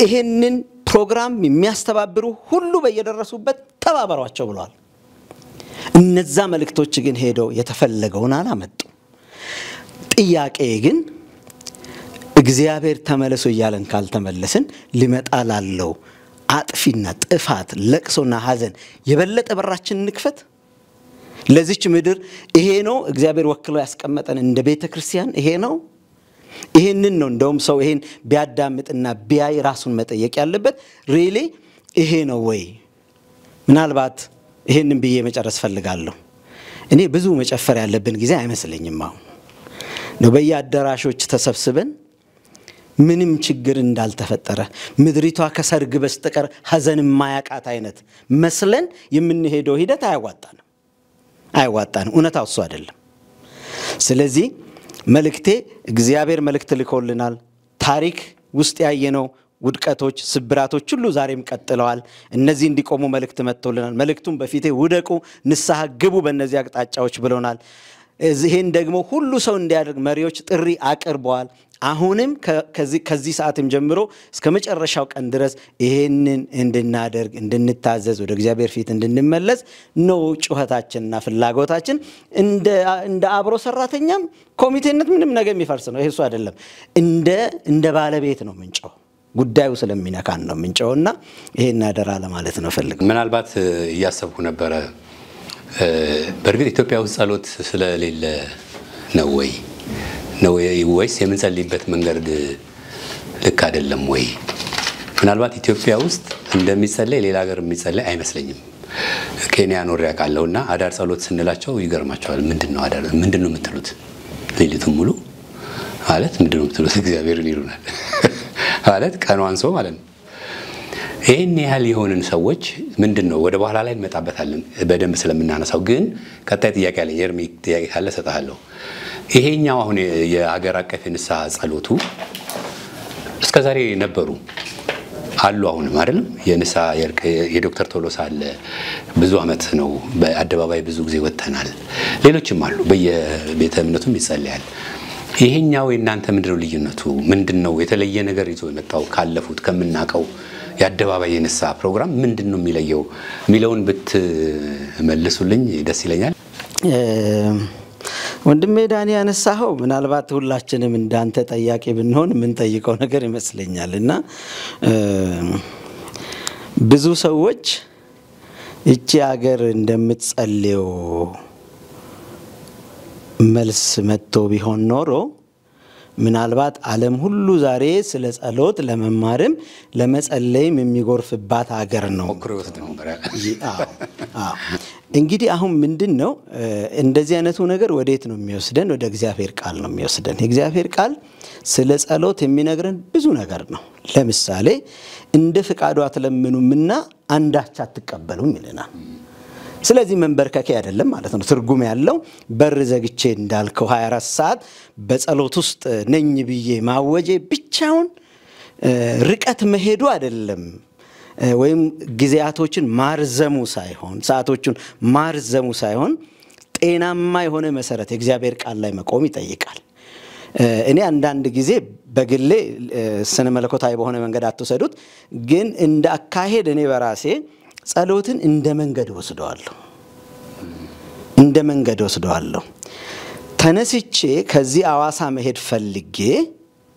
ይሄንን ፕሮግራም የሚያስተባብሩ ሁሉ በየደረሱበት ተባበሯቸው ብለዋል። እነዛ መልእክቶች ግን ሄደው የተፈለገውን አላመጡ። ጥያቄ ግን እግዚአብሔር ተመለሱ እያለን ካልተመለስን ሊመጣ ላለው አጥፊና ጥፋት ለቅሶና ሐዘን የበለጠ በራችን እንክፈት። ለዚች ምድር ይሄ ነው እግዚአብሔር ወክሎ ያስቀመጠን እንደ ቤተክርስቲያን ይሄ ነው። ይሄንን ነው እንደውም ሰው ይሄን ቢያዳምጥና ቢያይ ራሱን መጠየቅ ያለበት ሪሊ ይሄ ነው ወይ? ምናልባት ይሄንን ብዬ መጨረስ ፈልጋለሁ። እኔ ብዙ መጨፈር ያለብን ጊዜ አይመስለኝም። አሁን ነው በየአዳራሾች ተሰብስበን ምንም ችግር እንዳልተፈጠረ ምድሪቷ ከሰርግ በስተቀር ሐዘን የማያቃት አይነት መስለን የምንሄደው ሂደት አያዋጣንም። እውነታው እሱ አይደለም። ስለዚህ መልእክቴ እግዚአብሔር መልእክት ልኮልናል። ታሪክ ውስጥ ያየነው ውድቀቶች ስብራቶች ሁሉ ዛሬም ቀጥለዋል። እነዚህ እንዲቆሙ መልእክት መጥቶልናል። መልእክቱን በፊቴ ውደቁ ንስሐ ግቡ በእነዚህ አቅጣጫዎች ብለውናል። እዚህን ደግሞ ሁሉ ሰው እንዲያደርግ መሪዎች ጥሪ አቅርበዋል። አሁንም ከዚህ ሰዓትም ጀምሮ እስከ መጨረሻው ቀን ድረስ ይሄንን እንድናደርግ እንድንታዘዝ ወደ እግዚአብሔር ፊት እንድንመለስ ነው ጩኸታችንና ፍላጎታችን። እንደ አብሮ ሰራተኛም ኮሚቴነት ምንም ነገር የሚፈርስ ነው ይሄሱ አይደለም። እንደ ባለቤት ነው ምንጮው ጉዳዩ ስለሚነካን ነው ምንጮውና ይሄን አደራ ለማለት ነው ፈልግ። ምናልባት እያሰብኩ ነበር በርግጥ ኢትዮጵያ ውስጥ ጸሎት ስለሌለ ነው ወይስ የምንጸልይበት መንገድ ልክ አይደለም ወይ? ምናልባት ኢትዮጵያ ውስጥ እንደሚጸለይ ሌላ ሀገር የሚጸለይ አይመስለኝም። ኬንያ ኖር ያቃለውና አዳር ጸሎት ስንላቸው ይገርማቸዋል። ምንድነው አዳር ምንድነው የምትሉት? ሌሊቱን ሙሉ ማለት ምንድነው የምትሉት? እግዚአብሔርን ይሉናል ማለት ቀኗን ሰው ማለት ነው። ይሄን ያህል የሆነን ሰዎች ምንድነው ወደ በኋላ ላይ እንመጣበታለን በደንብ ስለምናነሳው። ግን ቀጣይ ጥያቄ አለ። የርሚ ጥያቄ ካለ ሰጣለሁ። ይሄኛው አሁን የሀገር አቀፍ ንስሐ ጸሎቱ እስከዛሬ ነበሩ አሉ አሁንም አይደለም። የንስሐ የዶክተር ቶሎሳ አለ ብዙ አመት ነው በአደባባይ ብዙ ጊዜ ወተናል። ሌሎችም አሉ በየቤተ እምነቱም ይጸልያል። ይሄኛው እናንተ ምንድነው ልዩነቱ? ምንድነው የተለየ ነገር ይዞ የመጣው ካለፉት ከምናቀው የአደባባይ የንስሐ ፕሮግራም ምንድነው የሚለየው ሚለውን ብትመልሱልኝ ደስ ይለኛል። ወንድሜ ዳኒ ያነሳው ምናልባት ሁላችንም እንዳንተ ጠያቂ ብንሆን ምን ጠይቀው ነገር ይመስለኛልና ብዙ ሰዎች እቺ ሀገር እንደምትጸልየው መልስ መጥቶ ቢሆን ኖሮ ምናልባት ዓለም ሁሉ ዛሬ ስለ ጸሎት ለመማርም ለመጸለይም የሚጎርፍባት ሀገር ነው። እንግዲህ አሁን ምንድነው እንደዚህ አይነቱ ነገር ወዴት ነው የሚወስደን? ወደ እግዚአብሔር ቃል ነው የሚወስደን። የእግዚአብሔር ቃል ስለ ጸሎት የሚነግረን ብዙ ነገር ነው። ለምሳሌ እንደ ፍቃዱ አትለምኑምና አንዳች አትቀበሉም ይለናል። ስለዚህ መንበርከክ አይደለም ማለት ነው። ትርጉም ያለው በር ዘግቼ እንዳልከው 24 ሰዓት በጸሎት ውስጥ ነኝ ብዬ ማወጄ ብቻውን ርቀት መሄዱ አይደለም። ወይም ጊዜያቶችን ማርዘሙ ሳይሆን ሰዓቶቹን ማርዘሙ ሳይሆን ጤናማ የሆነ መሰረት የእግዚአብሔር ቃል ላይ መቆም ይጠይቃል። እኔ አንዳንድ ጊዜ በግሌ ስነ መለኮታዊ በሆነ መንገድ አትወሰዱት፣ ግን እንደ አካሄድ እኔ በራሴ ጸሎትን እንደ መንገድ ወስደዋለሁ። ተነስቼ ከዚህ አዋሳ መሄድ ፈልጌ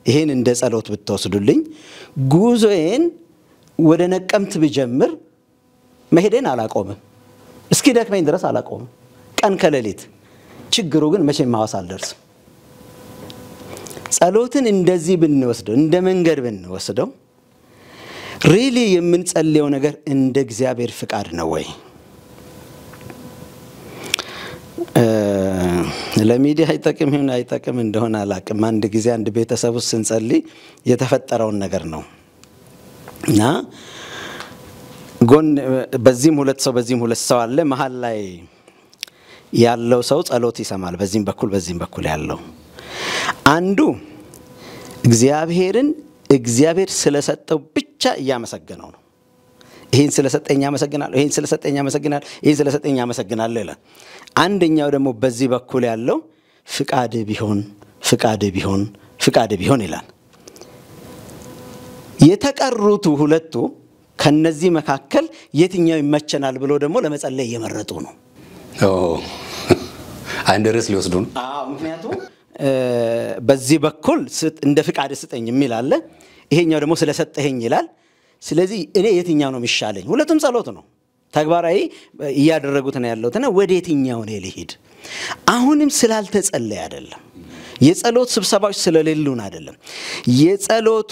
ይሄን እንደ ጸሎት ብትወስዱልኝ ጉዞዬን ወደ ነቀምት ብጀምር መሄዴን አላቆምም። እስኪ ደክመኝ ድረስ አላቆምም ቀን ከሌሊት። ችግሩ ግን መቼም አዋሳ አልደርስም። ጸሎትን እንደዚህ ብንወስደው እንደ መንገድ ብንወስደው ሪሊ የምንጸልየው ነገር እንደ እግዚአብሔር ፍቃድ ነው ወይ? ለሚዲያ አይጠቅም እንደሆነ አላቅም። አንድ ጊዜ አንድ ቤተሰብ ውስጥ ስንጸልይ የተፈጠረውን ነገር ነው እና ጎን በዚህም ሁለት ሰው አለ። መሃል ላይ ያለው ሰው ጸሎት ይሰማል። በዚህም በኩል ያለው አንዱ እግዚአብሔር ስለሰጠው ብቻ እያመሰገነው ነው። ይሄን ስለሰጠኝ አመሰግናለሁ፣ ይሄን ስለሰጠኝ አመሰግናለሁ፣ ይሄን ስለሰጠኝ አመሰግናለሁ ይላል። አንደኛው ደግሞ በዚህ በኩል ያለው ፍቃድ ቢሆን ይላል። የተቀሩቱ ሁለቱ ከነዚህ መካከል የትኛው ይመቸናል ብሎ ደግሞ ለመጸለይ እየመረጡ ነው። አንድ ርዕስ ሊወስዱ ነው። ምክንያቱም በዚህ በኩል እንደ ፍቃድ ስጠኝ የሚል አለ፣ ይሄኛው ደግሞ ስለሰጠኝ ይላል። ስለዚህ እኔ የትኛው ነው የሚሻለኝ? ሁለቱም ጸሎት ነው፣ ተግባራዊ እያደረጉት ነው ያለውትና ወደ የትኛው ነው ልሂድ? አሁንም ስላልተጸለየ አይደለም፣ የጸሎት ስብሰባዎች ስለሌሉን አይደለም። የጸሎቱ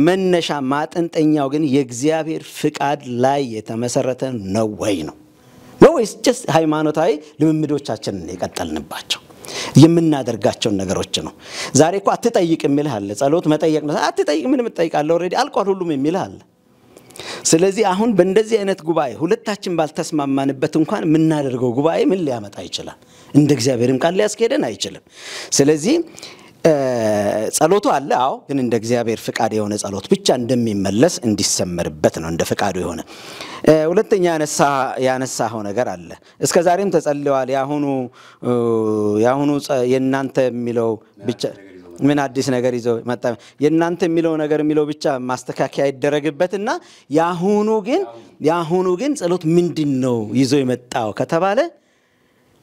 መነሻ ማጠንጠኛው ግን የእግዚአብሔር ፍቃድ ላይ የተመሰረተ ነው ወይ ነው ወይስ ጀስት ሃይማኖታዊ ልምምዶቻችንን የቀጠልንባቸው የምናደርጋቸው ነገሮች ነው? ዛሬ እኮ አትጠይቅ የሚልህ አለ። ጸሎት መጠየቅ ነው። አትጠይቅ ምን ምትጠይቃለህ? ኦሬዲ አልቋል ሁሉም የሚልህ አለ። ስለዚህ አሁን በእንደዚህ አይነት ጉባኤ ሁለታችን ባልተስማማንበት እንኳን የምናደርገው ጉባኤ ምን ሊያመጣ ይችላል? እንደ እግዚአብሔርም ቃል ሊያስኬደን አይችልም። ስለዚህ ጸሎቱ አለ፣ አዎ፣ ግን እንደ እግዚአብሔር ፍቃድ የሆነ ጸሎት ብቻ እንደሚመለስ እንዲሰመርበት ነው፣ እንደ ፍቃዱ የሆነ። ሁለተኛ ያነሳው ነገር አለ። እስከዛሬም ተጸልየዋል። ያሁኑ የናንተ የሚለው ብቻ ምን አዲስ ነገር ይዞ መጣ? የናንተ የሚለው ብቻ ማስተካከያ ይደረግበትና ያሁኑ ግን ጸሎት ምንድነው ይዞ የመጣው ከተባለ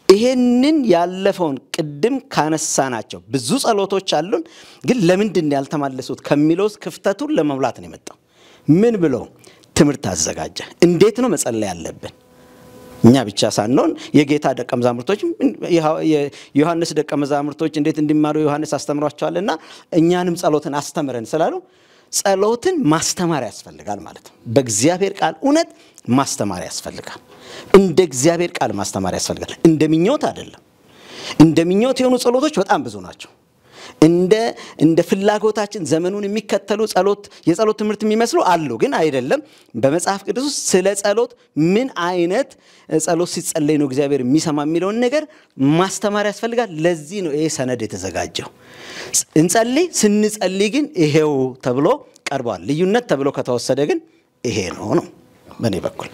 ይሄንን ያለፈውን ቅድም ካነሳናቸው ብዙ ጸሎቶች አሉን፣ ግን ለምንድን ያልተመለሱት ከሚለው ክፍተቱን ለመሙላት ነው የመጣው። ምን ብሎ ትምህርት አዘጋጀ። እንዴት ነው መጸለይ ያለብን? እኛ ብቻ ሳንሆን የጌታ ደቀ መዛሙርቶች የዮሐንስ ደቀ መዛሙርቶች እንዴት እንዲማሩ ዮሐንስ አስተምሯቸዋልና እኛንም ጸሎትን አስተምረን ስላሉ ጸሎትን ማስተማር ያስፈልጋል ማለት ነው። በእግዚአብሔር ቃል እውነት ማስተማር ያስፈልጋል። እንደ እግዚአብሔር ቃል ማስተማር ያስፈልጋል። እንደምኞት አይደለም። እንደምኞት የሆኑ ጸሎቶች በጣም ብዙ ናቸው። እንደ ፍላጎታችን ዘመኑን የሚከተሉ የጸሎት ትምህርት የሚመስሉ አሉ፣ ግን አይደለም። በመጽሐፍ ቅዱስ ውስጥ ስለ ጸሎት ምን አይነት ጸሎት ሲጸለይ ነው እግዚአብሔር የሚሰማ የሚለውን ነገር ማስተማር ያስፈልጋል። ለዚህ ነው ይሄ ሰነድ የተዘጋጀው። ስንጸልይ ግን ይሄው ተብሎ ቀርቧል። ልዩነት ተብሎ ከተወሰደ ግን ይሄ ነው በእኔ በኩል።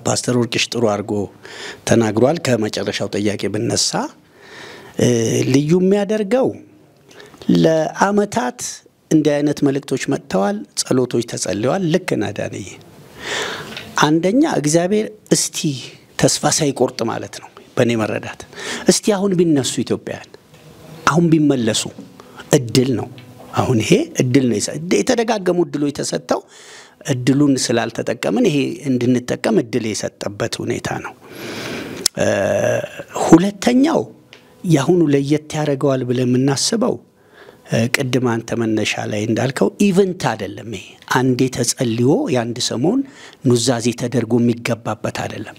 ፓስተር ወርቅሽ ጥሩ አድርጎ ተናግሯል። ከመጨረሻው ጥያቄ ብነሳ ልዩ የሚያደርገው ለአመታት እንዲህ አይነት መልእክቶች መጥተዋል፣ ጸሎቶች ተጸልየዋል። ልክ ናዳንዬ አንደኛ እግዚአብሔር እስቲ ተስፋ ሳይቆርጥ ማለት ነው በእኔ መረዳት እስቲ አሁን ቢነሱ ኢትዮጵያውያን አሁን ቢመለሱ እድል ነው። አሁን ይሄ እድል ነው የተደጋገሙ እድሎች የተሰጠው እድሉን ስላልተጠቀምን ይሄ እንድንጠቀም እድል የሰጠበት ሁኔታ ነው። ሁለተኛው ያሁኑ ለየት ያደርገዋል ብለን የምናስበው ቅድም አንተ መነሻ ላይ እንዳልከው ኢቨንት አይደለም። ይሄ አንዴ ተጸልዮ የአንድ ሰሞን ኑዛዜ ተደርጎ የሚገባበት አይደለም።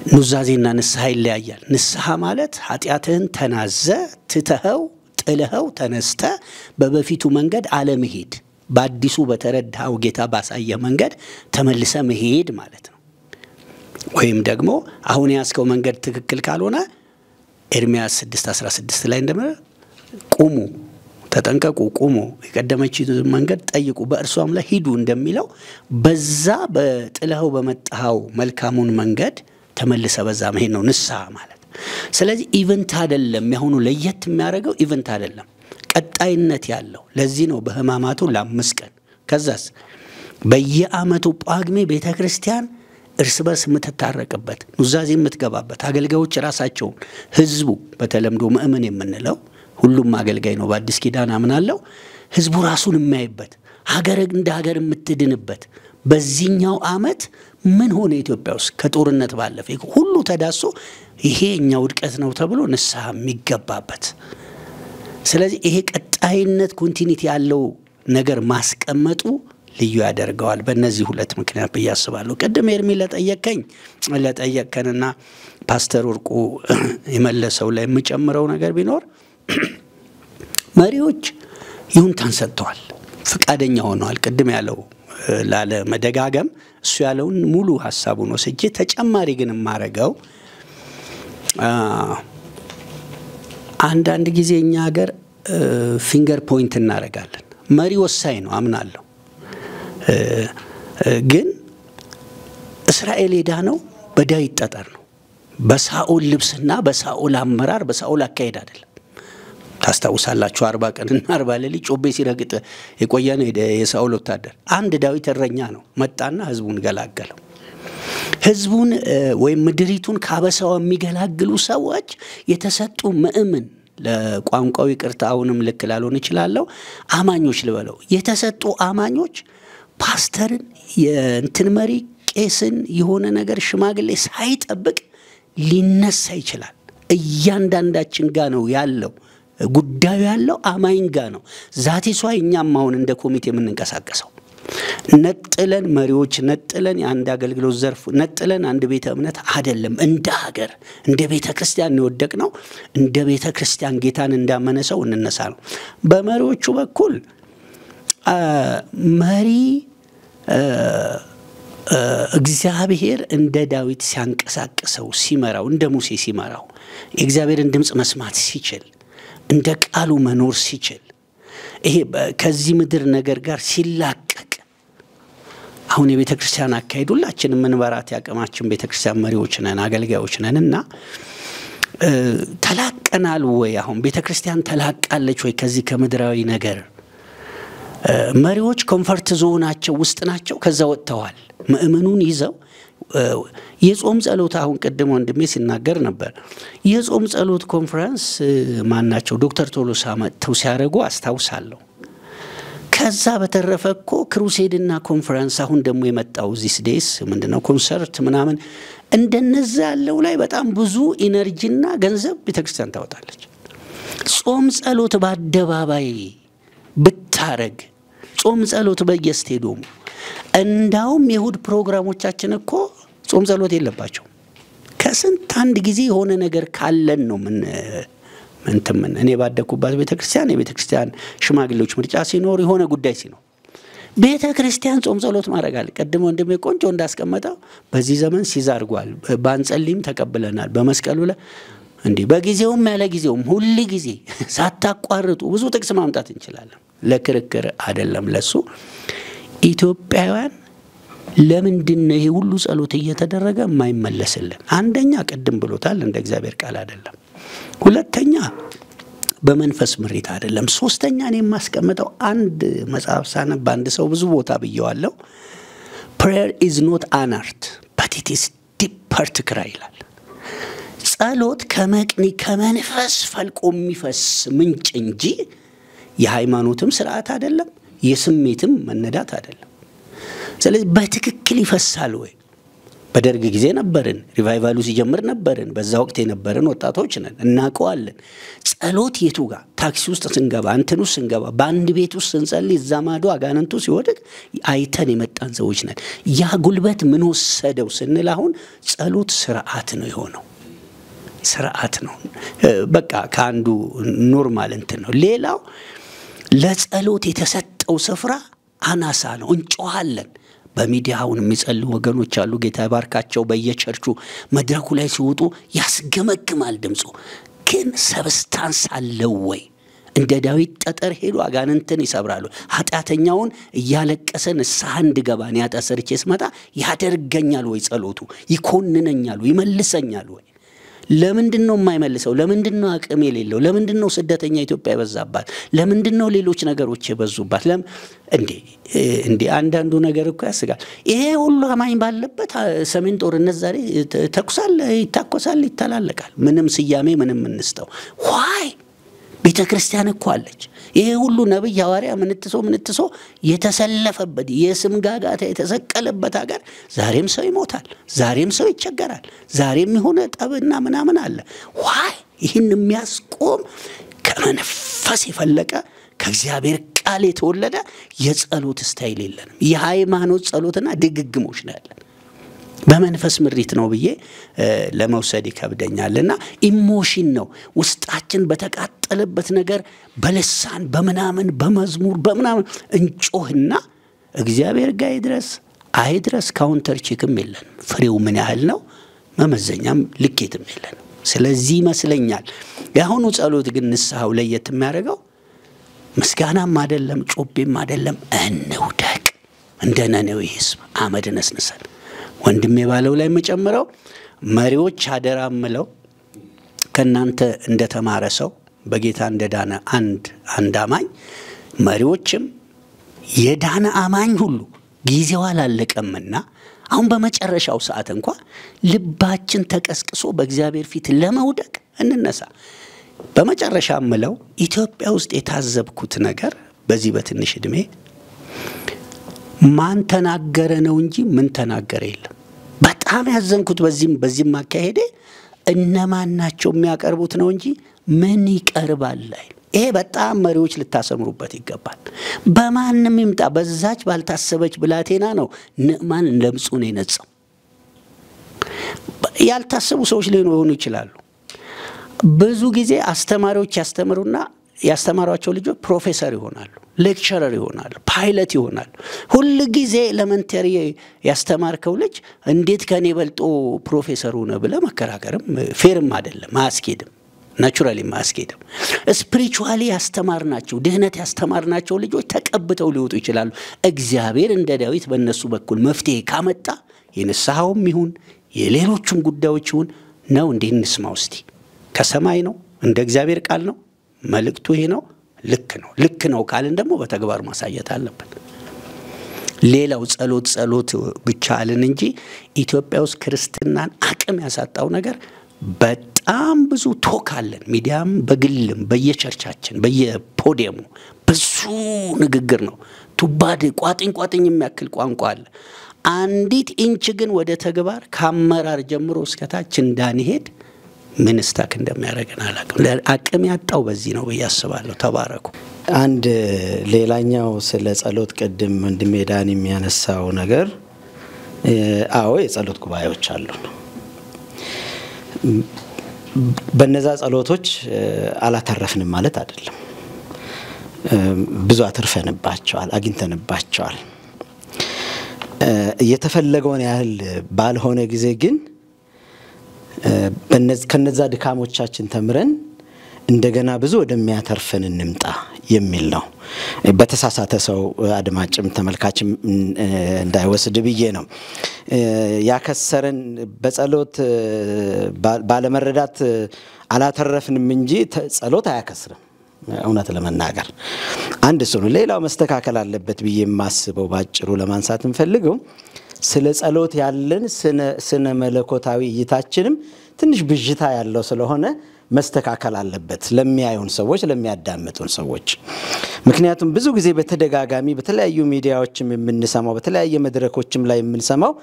ኑዛዜና ንስሐ ይለያያል። ንስሐ ማለት ኃጢአትህን ተናዘ ትተኸው ጥለኸው ተነስተ በበፊቱ መንገድ አለመሄድ፣ በአዲሱ በተረዳው ጌታ ባሳየ መንገድ ተመልሰ መሄድ ማለት ነው። ወይም ደግሞ አሁን ያስከው መንገድ ትክክል ካልሆነ ኤርሚያስ 6:16 ላይ እንደምን ቁሙ፣ ተጠንቀቁ፣ ቁሙ፣ የቀደመችውን መንገድ ጠይቁ፣ በእርሷም ላይ ሂዱ እንደሚለው በዛ በጥለኸው በመጣው መልካሙን መንገድ ተመልሰ በዛ መሄድ ነው ንስሐ ማለት። ስለዚህ ኢቨንት አይደለም። ያሁኑ ለየት የሚያደርገው ኢቨንት አይደለም፣ ቀጣይነት ያለው። ለዚህ ነው በህማማቱ ለ5 ቀን ከዛስ በየአመቱ ጳጉሜ ቤተክርስቲያን እርስ በርስ የምትታረቅበት ኑዛዜ የምትገባበት አገልጋዮች ራሳቸው ህዝቡ በተለምዶ ምእመን የምንለው ሁሉም አገልጋይ ነው በአዲስ ኪዳን አምናለሁ ህዝቡ ራሱን የሚያይበት ሀገር እንደ ሀገር የምትድንበት በዚህኛው አመት ምን ሆነ ኢትዮጵያ ውስጥ ከጦርነት ባለፈ ሁሉ ተዳሶ ይሄኛ ውድቀት ነው ተብሎ ንስሐ የሚገባበት። ስለዚህ ይሄ ቀጣይነት ኮንቲኒቲ ያለው ነገር ማስቀመጡ ልዩ ያደርገዋል። በእነዚህ ሁለት ምክንያት በያስባለሁ። ቀደም ኤርሚ ለጠየቀንና ፓስተር ወርቁ የመለሰው ላይ የምጨምረው ነገር ቢኖር መሪዎች ይሁንታን ሰጥተዋል፣ ፈቃደኛ ሆነዋል። ቅድም ያለው ላለ መደጋገም እሱ ያለውን ሙሉ ሐሳቡን ወስጄ ተጨማሪ ግን ማረጋው አንዳንድ ጊዜ እኛ ሀገር ፊንገር ፖይንት እናረጋለን። መሪ ወሳኝ ነው አምናለሁ። ግን እስራኤል ሄዳነው በዳዊት ጠጠር ነው፣ በሳኦል ልብስና በሳኦል አመራር በሳኦል አካሄድ አይደለም። ታስታውሳላችሁ 40 ቀንና 40 ሌሊት ጮቤ ሲረግጥ የቆየነ የሳኦል ወታደር አንድ ዳዊት እረኛ ነው መጣና ህዝቡን ገላገለው። ህዝቡን ወይም ምድሪቱን ካበሳው የሚገላግሉ ሰዎች የተሰጡ ምእምን ለቋንቋው ይቅርታ አሁንም ልክ ላልሆን ይችላል አማኞች ልበለው የተሰጡ አማኞች ፓስተርን የእንትን መሪ ቄስን የሆነ ነገር ሽማግሌ ሳይጠብቅ ሊነሳ ይችላል። እያንዳንዳችን ጋር ነው ያለው ጉዳዩ ያለው አማኝ ጋር ነው። ዛቴሷ እኛም አሁን እንደ ኮሚቴ የምንንቀሳቀሰው ነጥለን መሪዎች ነጥለን የአንድ አገልግሎት ዘርፍ ነጥለን አንድ ቤተ እምነት አይደለም፣ እንደ ሀገር እንደ ቤተ ክርስቲያን ነው። እንደ ቤተ ክርስቲያን ጌታን እንዳመነ ሰው እንነሳ ነው። በመሪዎቹ በኩል መሪ እግዚአብሔር እንደ ዳዊት ሲያንቀሳቅሰው ሲመራው እንደ ሙሴ ሲመራው እግዚአብሔርን ድምጽ መስማት ሲችል እንደ ቃሉ መኖር ሲችል ይሄ ከዚህ ምድር ነገር ጋር ሲላቀቅ አሁን የቤተ ክርስቲያን አካሄድ ሁላችንም መንበራት ያቀማችን ቤተ ክርስቲያን መሪዎች ነን አገልጋዮች ነንና ተላቀናል ወይ? አሁን ቤተ ክርስቲያን ተላቃለች ወይ ከዚህ ከምድራዊ ነገር? መሪዎች ኮምፎርት ዞናቸው ውስጥ ናቸው፣ ከዛ ወጥተዋል። ምእመኑን ይዘው የጾም ጸሎት አሁን ቀደም ወንድሜ ሲናገር ነበር። የጾም ጸሎት ኮንፈረንስ ማናቸው ዶክተር ቶሎሳ መጥተው ሲያረጉ አስታውሳለሁ። ከዛ በተረፈኮ ክሩሴድና ኮንፈረንስ አሁን ደግሞ የመጣው ዚስ ዴይስ ምንድነው ኮንሰርት ምናምን እንደነዛ ያለው ላይ በጣም ብዙ ኢነርጂና ገንዘብ ቤተክርስቲያን ታወጣለች። ጾም ጸሎት በአደባባይ ብታረግ ጾም ጸሎት በየስቴዲየሙ እንዳውም የሁድ ፕሮግራሞቻችን እኮ ጾም ጸሎት የለባቸው። ከስንት አንድ ጊዜ የሆነ ነገር ካለን ነው ምን እኔ ባደኩባት ቤተክርስቲያን የቤተክርስቲያን ሽማግሌዎች ምርጫ ሲኖር የሆነ ጉዳይ ሲኖር ቤተክርስቲያን ጾም ጸሎት ማረጋል። ቀደም ወንድሜ ቆንጆ እንዳስቀመጠው በዚህ ዘመን ሲዛርጓል ባንጸልይም ተቀበለናል። በመስቀሉ ላይ እንዴ በጊዜውም ያለ ጊዜውም ሁሉ ጊዜ ሳታቋርጡ ብዙ ጥቅስ ማምጣት እንችላለን። ለክርክር አይደለም ለሱ ኢትዮጵያውያን ለምንድነው ይሄ ሁሉ ጸሎት እየተደረገ የማይመለስልን? አንደኛ ቀደም ብሎታል እንደ እግዚአብሔር ቃል አይደለም። ሁለተኛ በመንፈስ ምሪት አይደለም። ሶስተኛ እኔ ማስቀመጠው አንድ መጽሐፍ ሳነብ አንድ ሰው ብዙ ቦታ ብየዋለሁ prayer is not an art but it is deeper to cry ይላል። ጸሎት ከመቅኒ ከመንፈስ ፈልቆ የሚፈስ ምንጭ እንጂ የሃይማኖትም ስርዓት አይደለም፣ የስሜትም መነዳት አይደለም። ስለዚህ በትክክል ይፈሳል ወይ? በደርግ ጊዜ ነበርን፣ ሪቫይቫሉ ሲጀምር ነበርን፣ በዛ ወቅት የነበርን ወጣቶች ነን እናቀዋለን። ጸሎት የቱ ጋር ታክሲ ውስጥ ስንገባ አንተኑ ስንገባ በአንድ ቤት ውስጥ ስንጸልይ ዘማዶ አጋንንቱ ሲወድቅ አይተን የመጣን ሰዎች ነን። ያ ጉልበት ምን ወሰደው ስንል አሁን ጸሎት ስርዓት ነው የሆነው። ስርዓት ነው በቃ ካንዱ ኖርማል እንትን ነው። ሌላው ለጸሎት የተሰጠው ስፍራ አናሳ ነው። እንጮሃለን በሚዲያውን የሚጸልዩ ወገኖች አሉ፣ ጌታ ይባርካቸው። በየቸርቹ መድረኩ ላይ ሲወጡ ያስገመግማል ድምጹ። ግን ሰብስታንስ አለው ወይ? እንደ ዳዊት ጠጠር ሄዱ አጋንንትን ይሰብራሉ። ኃጢአተኛውን እያለቀሰን ንስሐ እንድገባን ያጣሰርቼ ስመጣ ያደርገኛል ወይ? ጸሎቱ ይኮንነኛል ወይ? ይመልሰኛል ወይ? ለምንድነው የማይመልሰው? ለምንድነው አቅም የሌለው? ለምንድነው ስደተኛ ኢትዮጵያ ይበዛባት? ለምንድነው ሌሎች ነገሮች ይበዙባት? እንዴ አንዳንዱ ነገር እኮ ያስጋል። ይሄ ሁሉ አማኝ ባለበት ሰሜን ጦርነት ዛሬ ተኩሳል፣ ይታኮሳል፣ ይተላለቃል። ምንም ስያሜ ምንም እንስተው ዋይ ቤተክርስቲያን እኮ አለች። ይሄ ሁሉ ነብይ ሐዋርያ ምንትሶ የተሰለፈበት የስም ጋጋታ የተሰቀለበት ሀገር ዛሬም ሰው ይሞታል፣ ዛሬም ሰው ይቸገራል፣ ዛሬም የሆነ ጠብና ምናምን አለ። ዋይ ይህን የሚያስቆም ከመንፈስ የፈለቀ ከእግዚአብሔር ቃል የተወለደ የጸሎት ስታይል የለንም። የሃይማኖት ጸሎትና ድግግሞች ነው ያለን። በመንፈስ ምሪት ነው ብዬ ለመውሰድ ይከብደኛልና ኢሞሽን ነው ውስጣችን በተቃጠለበት ነገር በልሳን በመናመን በመዝሙር በመናመን እንጮህና እግዚአብሔር ጋር አይድረስ ካውንተር ቼክም የለን ፍሬው ምን ያህል ነው መመዘኛም ልኬትም የለን ስለዚህ ይመስለኛል ያሁኑ ጸሎት ግን ንስሐው ለየት የሚያደርገው ምስጋናም አይደለም ጮቤም አይደለም እንውደቅ እንደነነው ሕዝብ አመድ ነስነሰን ወንድሜ ባለው ላይ መጨመረው መሪዎች አደራምለው ከናንተ እንደተማረ ሰው በጌታ እንደዳነ አንድ አማኝ መሪዎችም የዳነ አማኝ ሁሉ ጊዜው አላለቀምና አሁን በመጨረሻው ሰዓት እንኳን ልባችን ተቀስቅሶ በእግዚአብሔር ፊት ለመውደቅ እንነሳ በመጨረሻ ምለው ኢትዮጵያ ውስጥ የታዘብኩት ነገር በዚህ በትንሽ እድሜ ማን ተናገረ ነው እንጂ ምን ተናገረ የለም በጣም ያዘንኩት በዚህም አካሄዴ እነማን ናቸው የሚያቀርቡት ነው እንጂ ምን ይቀርባል ይሄ በጣም መሪዎች ልታሰምሩበት ይገባል በማንንም ይምጣ በዛች ባልታሰበች ብላቴና ነው ንዕማን ለምጹን የነጻው ያልታሰቡ ሰዎች ሊሆኑ ይችላሉ ብዙ ጊዜ አስተማሪዎች ያስተምሩና ያስተማሯቸው ልጆች ፕሮፌሰር ይሆናሉ ሌክቸረር ይሆናሉ ፓይለት ይሆናሉ ሁሉ ጊዜ ኤሌመንተሪ ያስተማርከው ልጅ እንዴት ከኔ በልጦ ፕሮፌሰር ሆነ ብለ መከራከርም ፌርም አይደለም ማስኬድም ናቹራሊ ማስኬድም ስፒሪቹዋሊ ያስተማርናቸው ድህነት ያስተማርናቸው ልጆች ተቀብተው ሊወጡ ይችላሉ እግዚአብሔር እንደ ዳዊት በእነሱ በኩል መፍትሄ ካመጣ የንስሐውም ይሁን የሌሎችም ጉዳዮች ይሁን ነው እንድንስማው እስቲ ከሰማይ ነው እንደ እግዚአብሔር ቃል ነው መልእክቱ ይሄ ነው ልክ ነው ካልን ደግሞ በተግባር ማሳየት አለበት ሌላው ጸሎት ብቻ አለን እንጂ ኢትዮጵያ ውስጥ ክርስትናን አቅም ያሳጣው ነገር በጣም ብዙ ቶካለን ሚዲያም በግልም በየቸርቻችን በየፖዲየሙ ብዙ ንግግር ነው ቱባድ ቋጥኝ የሚያክል ቋንቋ አለ አንዲት ኢንች ግን ወደ ተግባር ካመራር ጀምሮ እስከታች እንዳንሄድ ምን ስታክ እንደሚያደርገን አላውቅም አቅም ያጣው በዚህ ነው በያስባለሁ ተባረኩ አንድ ሌላኛው ስለ ጸሎት ቀደም ወንድሜ ዳን የሚያነሳው ነገር አዎ የጸሎት ጉባኤዎች አሉ በነዛ ጸሎቶች አላተረፍንም ማለት አይደለም ብዙ አተርፈንባቸዋል አግኝተንባቸዋል የተፈለገውን ያህል ባልሆነ ጊዜ ግን ከነዛ ድካሞቻችን ተምረን እንደገና ብዙ ወደሚያተርፈን እንምጣ የሚል ነው በተሳሳተ ሰው አድማጭም ተመልካችም እንዳይወስድ ብዬ ነው ያከሰረን በጸሎት ባለመረዳት አላተረፍንም እንጂ ጸሎት አያከስርም እውነት ለመናገር አንድ ሰው ሌላው መስተካከል አለበት ብዬ ማስበው ባጭሩ ለማንሳት እንፈልገው ስለ ጸሎት ያለን ስነ መለኮታዊ እይታችንም ትንሽ ብዥታ ያለው ስለሆነ መስተካከል አለበት ለሚያዩን ሰዎች ለሚያዳምጡን ሰዎች ምክንያቱም ብዙ ጊዜ በተደጋጋሚ በተለያዩ ሚዲያዎችም የምንሰማው በተለያየ መድረኮችም ላይ የምንሰማው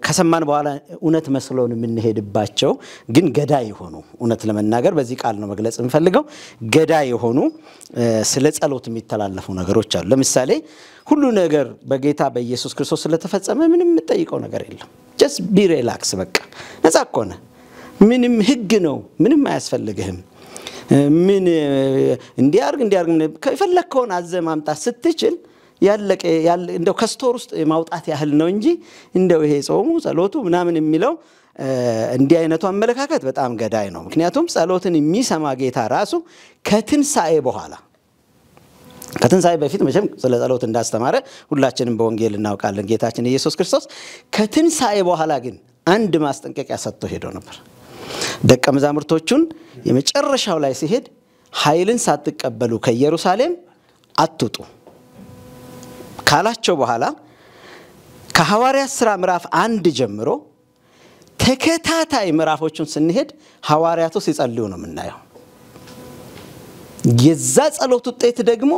ከሰማን በኋላ እውነት መስሎን የምንሄድባቸው ግን ገዳይ ሆኖ እውነት ለመናገር በዚህ ቃል ነው መግለጽ እንፈልገው ገዳይ ሆኖ ስለ ጸሎት የሚተላለፉ ነገሮች አሉ ለምሳሌ ሁሉ ነገር በጌታ በኢየሱስ ክርስቶስ ስለተፈጸመ ምንም የምትጠይቀው ነገር የለም just be relax በቃ ነፃ ቆነ ምንም ህግ ነው ምንም አያስፈልግህም ምን እንዲያርግ ከፈለከውን አዘማምጣ ስትችል ያለቀ እንደው ከስቶር ውስጥ ማውጣት ያህል ነው እንጂ እንደው ይሄ ጾሙ ጸሎቱ ምናምን የሚለው እንዲህ አይነቱ አመለካከት በጣም ገዳይ ነው ምክንያቱም ጸሎትን የሚሰማ ጌታ ራሱ ከትንሳኤ በፊት መቼም ስለ ጸሎት እንዳስተማረ ሁላችንም በወንጌል እናውቃለን ጌታችን ኢየሱስ ክርስቶስ ከትንሳኤ በኋላ ግን አንድ ማስጠንቀቂያ ሰጥቶ ሄዶ ነበር ደቀ መዛሙርቶቹን የመጨረሻው ላይ ሲሄድ ኃይልን ሳትቀበሉ ከኢየሩሳሌም አትውጡ ካላቸው በኋላ ከሐዋርያት ሥራ ምዕራፍ 1 ጀምሮ ተከታታይ ምዕራፎችን ስንሄድ ሐዋርያቱ ሲጸልዩ ነው የምናየው የዛ ጸሎት ውጤት ደግሞ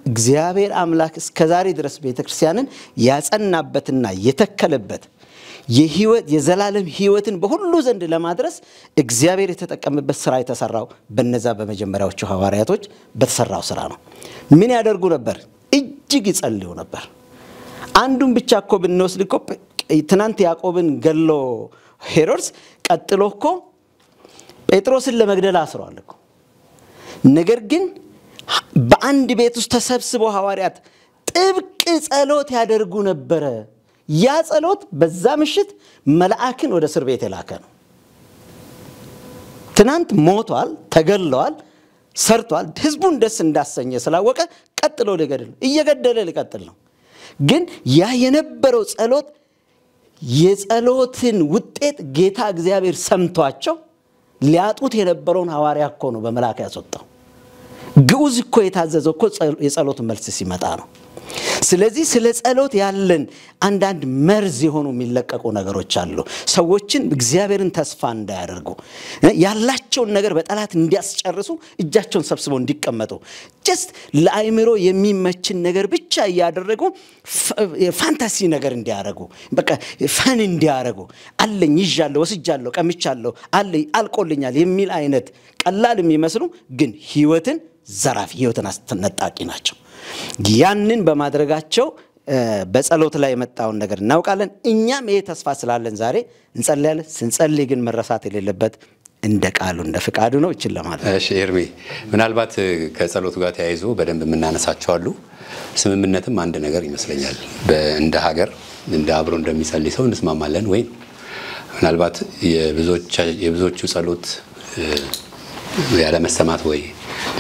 እግዚአብሔር አምላክ እስከዛሬ ድረስ ቤተክርስቲያንን ያጸናበትና የተከለበት የዘላለም ህይወትን በሁሉ ዘንድ ለማድረስ እግዚአብሔር የተጠቀመበት ስራ የተሰራው በነዛ በመጀመሪያዎቹ ሐዋርያቶች በተሰራው ስራ ነው ምን ያደርጉ ነበር እጅግ ይጸልዩ ነበር አንዱን ብቻ እኮ ብንወስድ እኮ ትናንት ያዕቆብን ገሎ ሄሮድስ ቀጥሎ እኮ ጴጥሮስን ለመግደል አስሯል እኮ። ነገር ግን በአንድ ቤት ውስጥ ተሰብስበው ሐዋርያት ጥብቅ ጸሎት ያደርጉ ነበር። ያ ጸሎት በዛ ምሽት መልአክን ወደ እስር ቤት የላከ ነው። ትናንት ሞቷል፣ ተገለዋል፣ ሰርቷል። ህዝቡን ደስ እንዳሰኘ ስላወቀ ቀጥሎ ሊገድል እየገደለ ሊቀጥል ነው። ግን ያ የነበረው ጸሎት የጸሎትን ውጤት ጌታ እግዚአብሔር ሰምቷቸው ሊያጡት የነበረውን ሐዋርያ እኮ ነው በመልአክ ያስወጣው። ግዑዝ እኮ የታዘዘው እኮ የጸሎት መልስ ሲመጣ ነው። ስለዚህ ስለ ጸሎት ያለን አንዳንድ መርዝ የሆኑ የሚለቀቁ ነገሮች አሉ። ሰዎችን እግዚአብሔርን ተስፋ እንዳያደርጉ ያላቸውን ነገር በጠላት እንዲያስጨርሱ እጃቸውን ሰብስበው እንዲቀመጡ ጀስት ለአይምሮ የሚመችን ነገር ብቻ ያደረጉ ፋንታሲ ነገር እንዲያደርጉ በቃ ፈን እንዲያደርጉ አለኝ ይዣለሁ ወስጃለሁ ቀምቻለሁ አለኝ አልቆልኛል የሚል አይነት ቀላል የሚመስሉ ግን ህይወትን ዘራፊ ህይወትን አስተነጣቂ ናቸው። ያንን በማድረጋቸው በጸሎት ላይ የመጣውን ነገር እናውቃለን። እኛም ይሄ ተስፋ ስላለን ዛሬ እንጸልያለን። ስንጸልይ ግን መረሳት የሌለበት እንደ ቃሉ እንደ ፍቃዱ ነው። እቺ ለማለት እሺ ኤርሚ ምናልባት ከጸሎቱ ጋር ተያይዞ በደንብ የምናነሳቸው አሉ። ስምምነትም አንድ ነገር ይመስለኛል። እንደ ሀገር እንደ አብሮ እንደሚጸልይ ሰው እንስማማለን ወይ? ምናልባት የብዙዎቹ ጸሎት ያለ መሰማት ወይ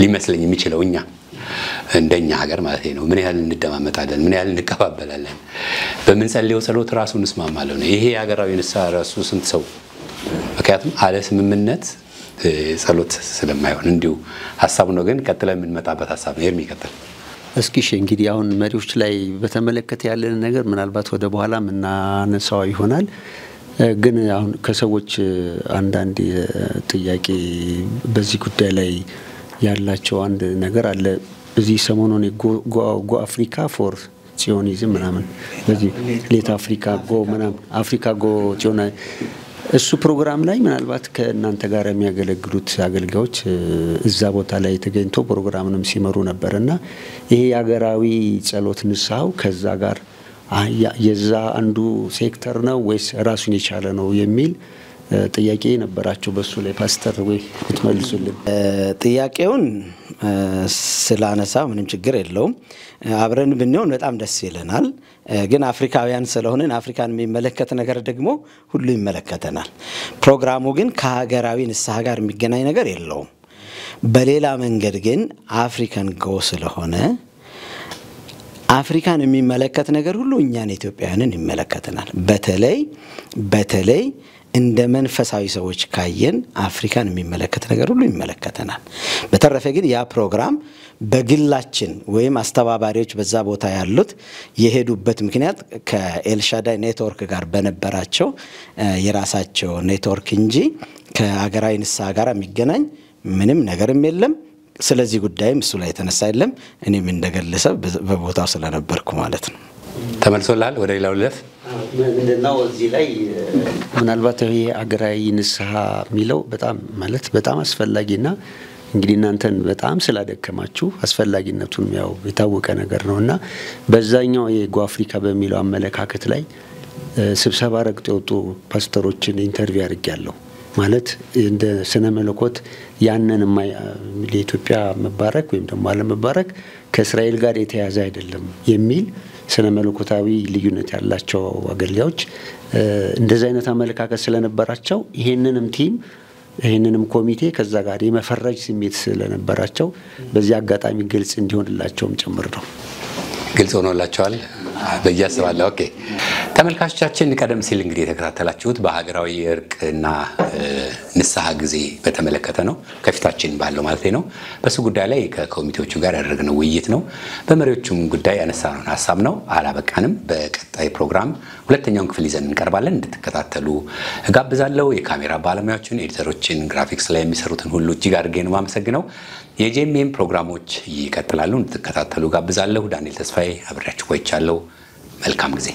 ሊመስለኝ የሚችለው እኛ እንደኛ ሀገር ማለት ነው ምን ያህል እንደማመጣለን ምን ያህል እንቀባበላለን በመንጸልየው ጸሎት ራሱ እንስማማለን። ይሄ ሀገራዊ ንስሐ ራሱ ስንት ሰው ምክንያቱም አለ ስምምነት ጸሎት ስለማይሆን እንዲሁ ሐሳቡ ነው። ግን ቀጥለን የምንመጣበት ሐሳብ ነው የሚቀጥል። እስኪ እንግዲህ አሁን መሪዎች ላይ በተመለከተ ያለን ነገር ምናልባት ወደ በኋላ ምናነሳው ይሆናል። ግን አሁን ከሰዎች አንዳንድ ጥያቄ በዚህ ጉዳይ ላይ ያላቸው አንድ ነገር አለ። እዚህ ሰሞኑን ጎ አፍሪካ ፎር ጽዮኒዝም ምናምን በዚህ ሌት አፍሪካ ጎ ምናምን አፍሪካ ጎ ጽዮና እሱ ፕሮግራም ላይ ምናልባት ከእናንተ ጋር የሚያገለግሉት አገልጋዮች እዛ ቦታ ላይ ተገኝቶ ፕሮግራሙንም ሲመሩ ነበርና ይሄ ሀገራዊ ጸሎት ንስሐው ከዛ ጋር የዛ አንዱ ሴክተር ነው ወይስ ራሱን የቻለ ነው የሚል ጥያቄ ነበራቸው። በሱ ላይ ፓስተር ወይ ብትመልሱልን። ጥያቄውን ስላነሳ ምንም ችግር የለውም። አብረን ብንሆን በጣም ደስ ይለናል። ግን አፍሪካውያን ስለሆነን አፍሪካን የሚመለከት ነገር ደግሞ ሁሉ ይመለከተናል። ፕሮግራሙ ግን ከሀገራዊ ንስሐ ጋር የሚገናኝ ነገር የለውም። በሌላ መንገድ ግን አፍሪካን ጎ ስለሆነ አፍሪካን የሚመለከት ነገር ሁሉ እኛን ኢትዮጵያውያንን ይመለከተናል። በተለይ እንደ መንፈሳዊ ሰዎች ካየን አፍሪካን የሚመለከት ነገር ሁሉ ይመለከተናል። በተረፈ ግን ያ ፕሮግራም በግላችን ወይም አስተባባሪዎች በዛ ቦታ ያሉት የሄዱበት ምክንያት ከኤልሻዳይ ኔትወርክ ጋር በነበራቸው የራሳቸው ኔትወርክ እንጂ ከሀገራዊ ንስሐ ጋር የሚገናኝ ምንም ነገርም የለም። ስለዚህ ጉዳይም እሱ ላይ ተነሳ የለም። እኔም እንደገለሰብ በቦታው ስለነበርኩ ማለት ነው። ተመልሶላል። ወደ ሌላው ልፍ ምንድነው እዚህ ላይ ምናልባት ይሄ ሀገራዊ ንስሐ የሚለው በጣም ማለት በጣም አስፈላጊና እንግዲህ እናንተን በጣም ስላደከማችሁ አስፈላጊነቱን ያው የታወቀ ነገር ነውና በዛኛው የጎ አፍሪካ በሚለው አመለካከት ላይ ስብሰባ ረግጦ የወጡ ፓስተሮችን ኢንተርቪው አድርጌያለሁ። ማለት እንደ ስነ መለኮት ያንን ለኢትዮጵያ መባረክ ወይም ደግሞ አለመባረክ ከእስራኤል ጋር የተያዘ አይደለም የሚል ስነ መለኮታዊ ልዩነት ያላቸው አገልጋዮች እንደዚህ አይነት አመለካከት ስለነበራቸው ይሄንንም ኮሚቴ ከዛ ጋር የመፈረጅ ስሜት ስለነበራቸው በዚህ አጋጣሚ ግልጽ እንዲሆንላቸውም ጭምር ነው። ግልጽ ሆኖላችኋል በያስባለሁ። ኦኬ ተመልካቾቻችን ቀደም ሲል እንግዲህ የተከታተላችሁት በሀገራዊ እርቅና ንስሐ ጊዜ በተመለከተ ነው። ከፊታችን ባለው ማለት ነው። በሱ ጉዳይ ላይ ከኮሚቴዎቹ ጋር ያደረግነው ውይይት ነው። በመሪዎቹም ጉዳይ ያነሳነው ሐሳብ ነው። አላበቃንም። በቀጣይ ፕሮግራም ሁለተኛውን ክፍል ይዘን እንቀርባለን። እንድትከታተሉ እጋብዛለሁ። የካሜራ ባለሙያዎችን፣ ኤዲተሮችን፣ ግራፊክስ ላይ የሚሰሩትን ሁሉ እጅግ አድርጌ ነው የማመሰግነው። የጄኤምኤም ፕሮግራሞች ይቀጥላሉ። እንድትከታተሉ ጋብዛለሁ። ዳንኤል ተስፋዬ አብሬያችሁ ቆይቻለሁ። መልካም ጊዜ